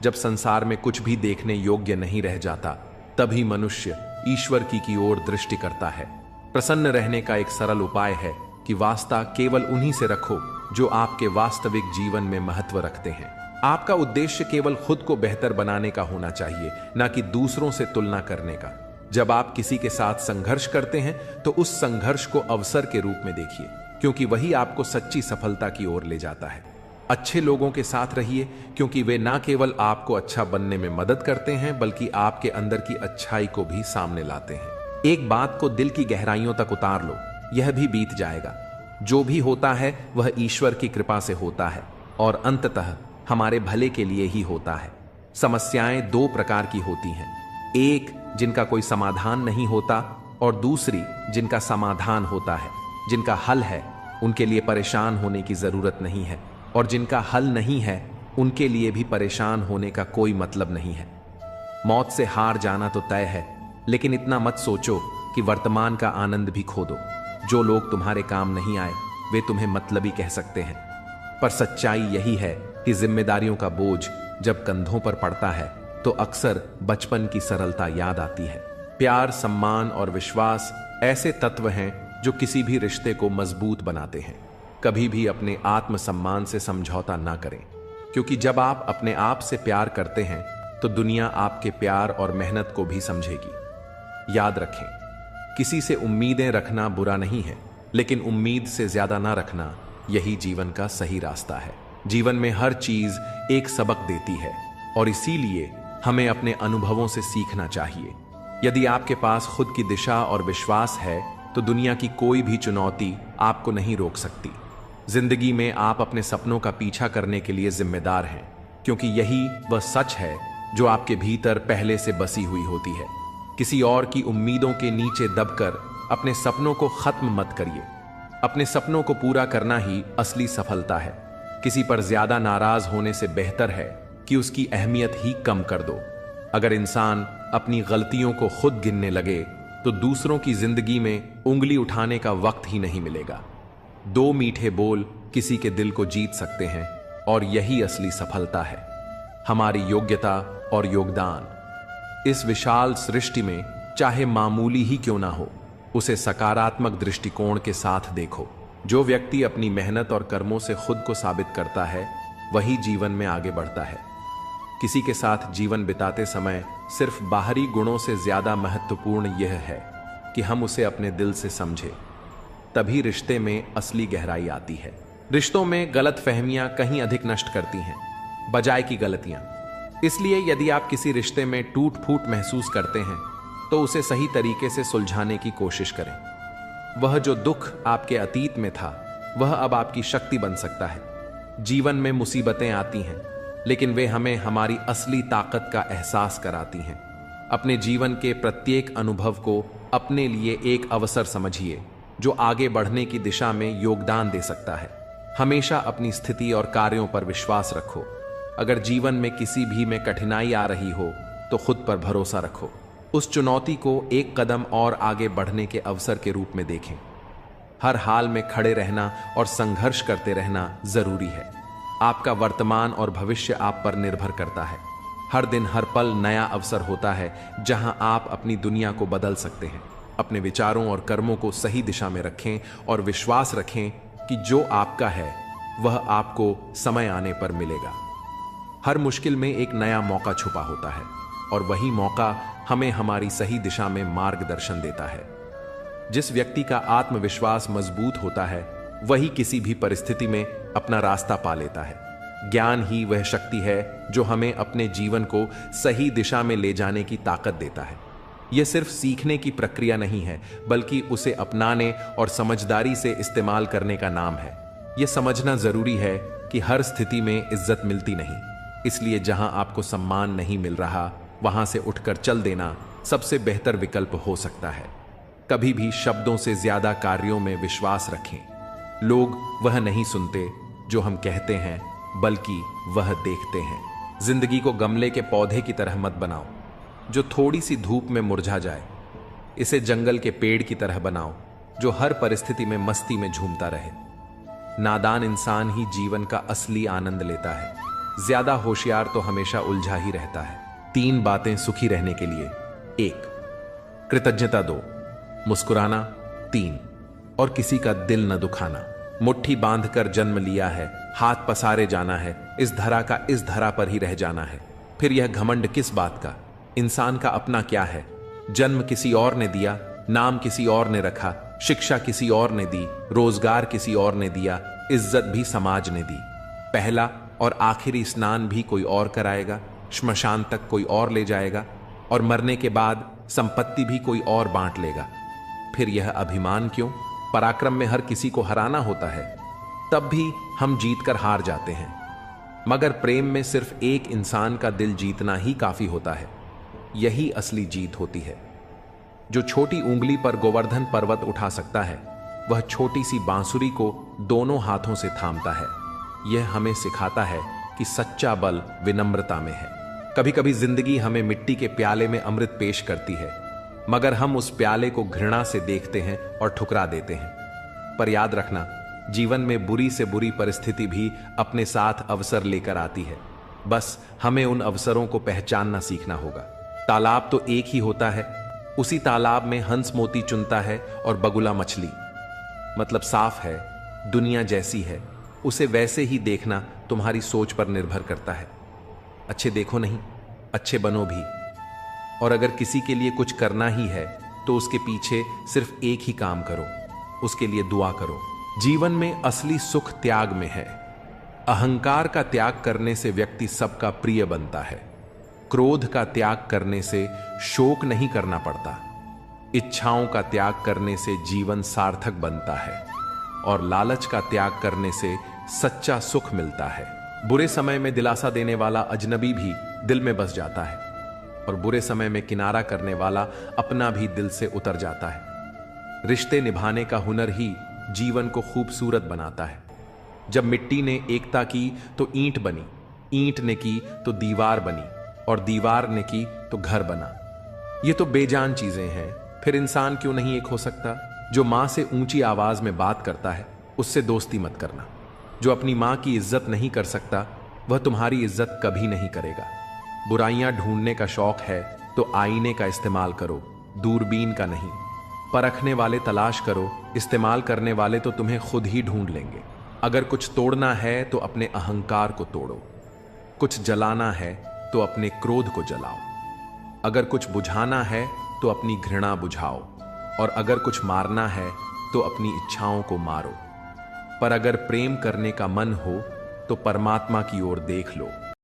जब संसार में कुछ भी देखने योग्य नहीं रह जाता, तभी मनुष्य ईश्वर की ओर दृष्टि करता है। प्रसन्न रहने का एक सरल उपाय है कि वास्ता केवल उन्हीं से रखो जो आपके वास्तविक जीवन में महत्व रखते हैं। आपका उद्देश्य केवल खुद को बेहतर बनाने का होना चाहिए, ना कि दूसरों से तुलना करने का। जब आप किसी के साथ संघर्ष करते हैं तो उस संघर्ष को अवसर के रूप में देखिए, क्योंकि वही आपको सच्ची सफलता की ओर ले जाता है। अच्छे लोगों के साथ रहिए, क्योंकि वे ना केवल आपको अच्छा बनने में मदद करते हैं बल्कि आपके अंदर की अच्छाई को भी सामने लाते हैं। एक बात को दिल की गहराइयों तक उतार लो, यह भी बीत जाएगा। जो भी होता है वह ईश्वर की कृपा से होता है और अंततः हमारे भले के लिए ही होता है। समस्याएं दो प्रकार की होती हैं, एक जिनका कोई समाधान नहीं होता और दूसरी जिनका समाधान होता है। जिनका हल है उनके लिए परेशान होने की जरूरत नहीं है, और जिनका हल नहीं है उनके लिए भी परेशान होने का कोई मतलब नहीं है। मौत से हार जाना तो तय है, लेकिन इतना मत सोचो कि वर्तमान का आनंद भी खो दो। जो लोग तुम्हारे काम नहीं आए वे तुम्हें मतलबी कह सकते हैं, पर सच्चाई यही है कि जिम्मेदारियों का बोझ जब कंधों पर पड़ता है तो अक्सर बचपन की सरलता याद आती है। प्यार, सम्मान और विश्वास ऐसे तत्व हैं जो किसी भी रिश्ते को मजबूत बनाते हैं। कभी भी अपने आत्मसम्मान से समझौता ना करें, क्योंकि जब आप अपने आप से प्यार करते हैं तो दुनिया आपके प्यार और मेहनत को भी समझेगी। याद रखें, किसी से उम्मीदें रखना बुरा नहीं है, लेकिन उम्मीद से ज्यादा ना रखना यही जीवन का सही रास्ता है। जीवन में हर चीज एक सबक देती है और इसीलिए हमें अपने अनुभवों से सीखना चाहिए। यदि आपके पास खुद की दिशा और विश्वास है तो दुनिया की कोई भी चुनौती आपको नहीं रोक सकती। जिंदगी में आप अपने सपनों का पीछा करने के लिए जिम्मेदार हैं, क्योंकि यही वह सच है जो आपके भीतर पहले से बसी हुई होती है। किसी और की उम्मीदों के नीचे दबकर अपने सपनों को खत्म मत करिए। अपने सपनों को पूरा करना ही असली सफलता है। किसी पर ज्यादा नाराज होने से बेहतर है कि उसकी अहमियत ही कम कर दो। अगर इंसान अपनी गलतियों को खुद गिनने लगे तो दूसरों की जिंदगी में उंगली उठाने का वक्त ही नहीं मिलेगा। दो मीठे बोल किसी के दिल को जीत सकते हैं और यही असली सफलता है। हमारी योग्यता और योगदान इस विशाल सृष्टि में चाहे मामूली ही क्यों ना हो, उसे सकारात्मक दृष्टिकोण के साथ देखो। जो व्यक्ति अपनी मेहनत और कर्मों से खुद को साबित करता है वही जीवन में आगे बढ़ता है। किसी के साथ जीवन बिताते समय सिर्फ बाहरी गुणों से ज्यादा महत्वपूर्ण यह है कि हम उसे अपने दिल से समझें, तभी रिश्ते में असली गहराई आती है। रिश्तों में गलतफहमियां कहीं अधिक नष्ट करती हैं बजाय की गलतियां। इसलिए यदि आप किसी रिश्ते में टूट फूट महसूस करते हैं तो उसे सही तरीके से सुलझाने की कोशिश करें। वह जो दुख आपके अतीत में था वह अब आपकी शक्ति बन सकता है। जीवन में मुसीबतें आती हैं, लेकिन वे हमें हमारी असली ताकत का एहसास कराती हैं। अपने जीवन के प्रत्येक अनुभव को अपने लिए एक अवसर समझिए जो आगे बढ़ने की दिशा में योगदान दे सकता है। हमेशा अपनी स्थिति और कार्यों पर विश्वास रखो। अगर जीवन में किसी भी में कठिनाई आ रही हो तो खुद पर भरोसा रखो। उस चुनौती को एक कदम और आगे बढ़ने के अवसर के रूप में देखें। हर हाल में खड़े रहना और संघर्ष करते रहना जरूरी है। आपका वर्तमान और भविष्य आप पर निर्भर करता है। हर दिन हर पल नया अवसर होता है जहां आप अपनी दुनिया को बदल सकते हैं। अपने विचारों और कर्मों को सही दिशा में रखें और विश्वास रखें कि जो आपका है वह आपको समय आने पर मिलेगा। हर मुश्किल में एक नया मौका छुपा होता है और वही मौका हमें हमारी सही दिशा में मार्गदर्शन देता है। जिस व्यक्ति का आत्मविश्वास मजबूत होता है वही किसी भी परिस्थिति में अपना रास्ता पा लेता है। ज्ञान ही वह शक्ति है जो हमें अपने जीवन को सही दिशा में ले जाने की ताकत देता है। यह सिर्फ सीखने की प्रक्रिया नहीं है, बल्कि उसे अपनाने और समझदारी से इस्तेमाल करने का नाम है। यह समझना जरूरी है कि हर स्थिति में इज्जत मिलती नहीं, इसलिए जहां आपको सम्मान नहीं मिल रहा वहां से उठकर चल देना सबसे बेहतर विकल्प हो सकता है। कभी भी शब्दों से ज्यादा कार्यों में विश्वास रखें। लोग वह नहीं सुनते जो हम कहते हैं, बल्कि वह देखते हैं। जिंदगी को गमले के पौधे की तरह मत बनाओ जो थोड़ी सी धूप में मुरझा जाए। इसे जंगल के पेड़ की तरह बनाओ जो हर परिस्थिति में मस्ती में झूमता रहे। नादान इंसान ही जीवन का असली आनंद लेता है, ज्यादा होशियार तो हमेशा उलझा ही रहता है। 3 बातें सुखी रहने के लिए। 1, कृतज्ञता 2, मुस्कुराना 3, और किसी का दिल न दुखाना। मुट्ठी बांधकर जन्म लिया है, हाथ पसारे जाना है, इस धरा का इस धरा पर ही रह जाना है। फिर यह घमंड किस बात का? इंसान का अपना क्या है? जन्म किसी और ने दिया, नाम किसी और ने रखा, शिक्षा किसी और ने दी, रोजगार किसी और ने दिया, इज्जत भी समाज ने दी। पहला और आखिरी स्नान भी कोई और कराएगा, श्मशान तक कोई और ले जाएगा, और मरने के बाद संपत्ति भी कोई और बांट लेगा। फिर यह अभिमान क्यों? पराक्रम में हर किसी को हराना होता है, तब भी हम जीतकर हार जाते हैं। मगर प्रेम में सिर्फ एक इंसान का दिल जीतना ही काफी होता है। यही असली जीत होती है। जो छोटी उंगली पर गोवर्धन पर्वत उठा सकता है, वह छोटी सी बांसुरी को दोनों हाथों से थामता है। यह हमें सिखाता है कि सच्चा बल विनम्रता में है। कभी कभी जिंदगी हमें मिट्टी के प्याले में अमृत पेश करती है, मगर हम उस प्याले को घृणा से देखते हैं और ठुकरा देते हैं। पर याद रखना, जीवन में बुरी से बुरी परिस्थिति भी अपने साथ अवसर लेकर आती है। बस हमें उन अवसरों को पहचानना सीखना होगा। तालाब तो एक ही होता है, उसी तालाब में हंस मोती चुनता है और बगुला मछली। मतलब साफ है, दुनिया जैसी है, उसे वैसे ही देखना तुम्हारी सोच पर निर्भर करता है। अच्छे देखो नहीं, अच्छे बनो भी। और अगर किसी के लिए कुछ करना ही है तो उसके पीछे सिर्फ एक ही काम करो, उसके लिए दुआ करो। जीवन में असली सुख त्याग में है। अहंकार का त्याग करने से व्यक्ति सबका प्रिय बनता है। क्रोध का त्याग करने से शोक नहीं करना पड़ता। इच्छाओं का त्याग करने से जीवन सार्थक बनता है, और लालच का त्याग करने से सच्चा सुख मिलता है। बुरे समय में दिलासा देने वाला अजनबी भी दिल में बस जाता है, और बुरे समय में किनारा करने वाला अपना भी दिल से उतर जाता है। रिश्ते निभाने का हुनर ही जीवन को खूबसूरत बनाता है। जब मिट्टी ने एकता की तो ईंट बनी, ईंट ने की तो दीवार बनी, और दीवार ने की तो घर बना। ये तो बेजान चीजें हैं, फिर इंसान क्यों नहीं एक हो सकता? जो मां से ऊंची आवाज में बात करता है, उससे दोस्ती मत करना। जो अपनी मां की इज्जत नहीं कर सकता, वह तुम्हारी इज्जत कभी नहीं करेगा। बुराइयां ढूंढने का शौक है तो आईने का इस्तेमाल करो, दूरबीन का नहीं। परखने वाले तलाश करो, इस्तेमाल करने वाले तो तुम्हें खुद ही ढूंढ लेंगे। अगर कुछ तोड़ना है तो अपने अहंकार को तोड़ो, कुछ जलाना है तो अपने क्रोध को जलाओ, अगर कुछ बुझाना है तो अपनी घृणा बुझाओ, और अगर कुछ मारना है तो अपनी इच्छाओं को मारो। पर अगर प्रेम करने का मन हो तो परमात्मा की ओर देख लो।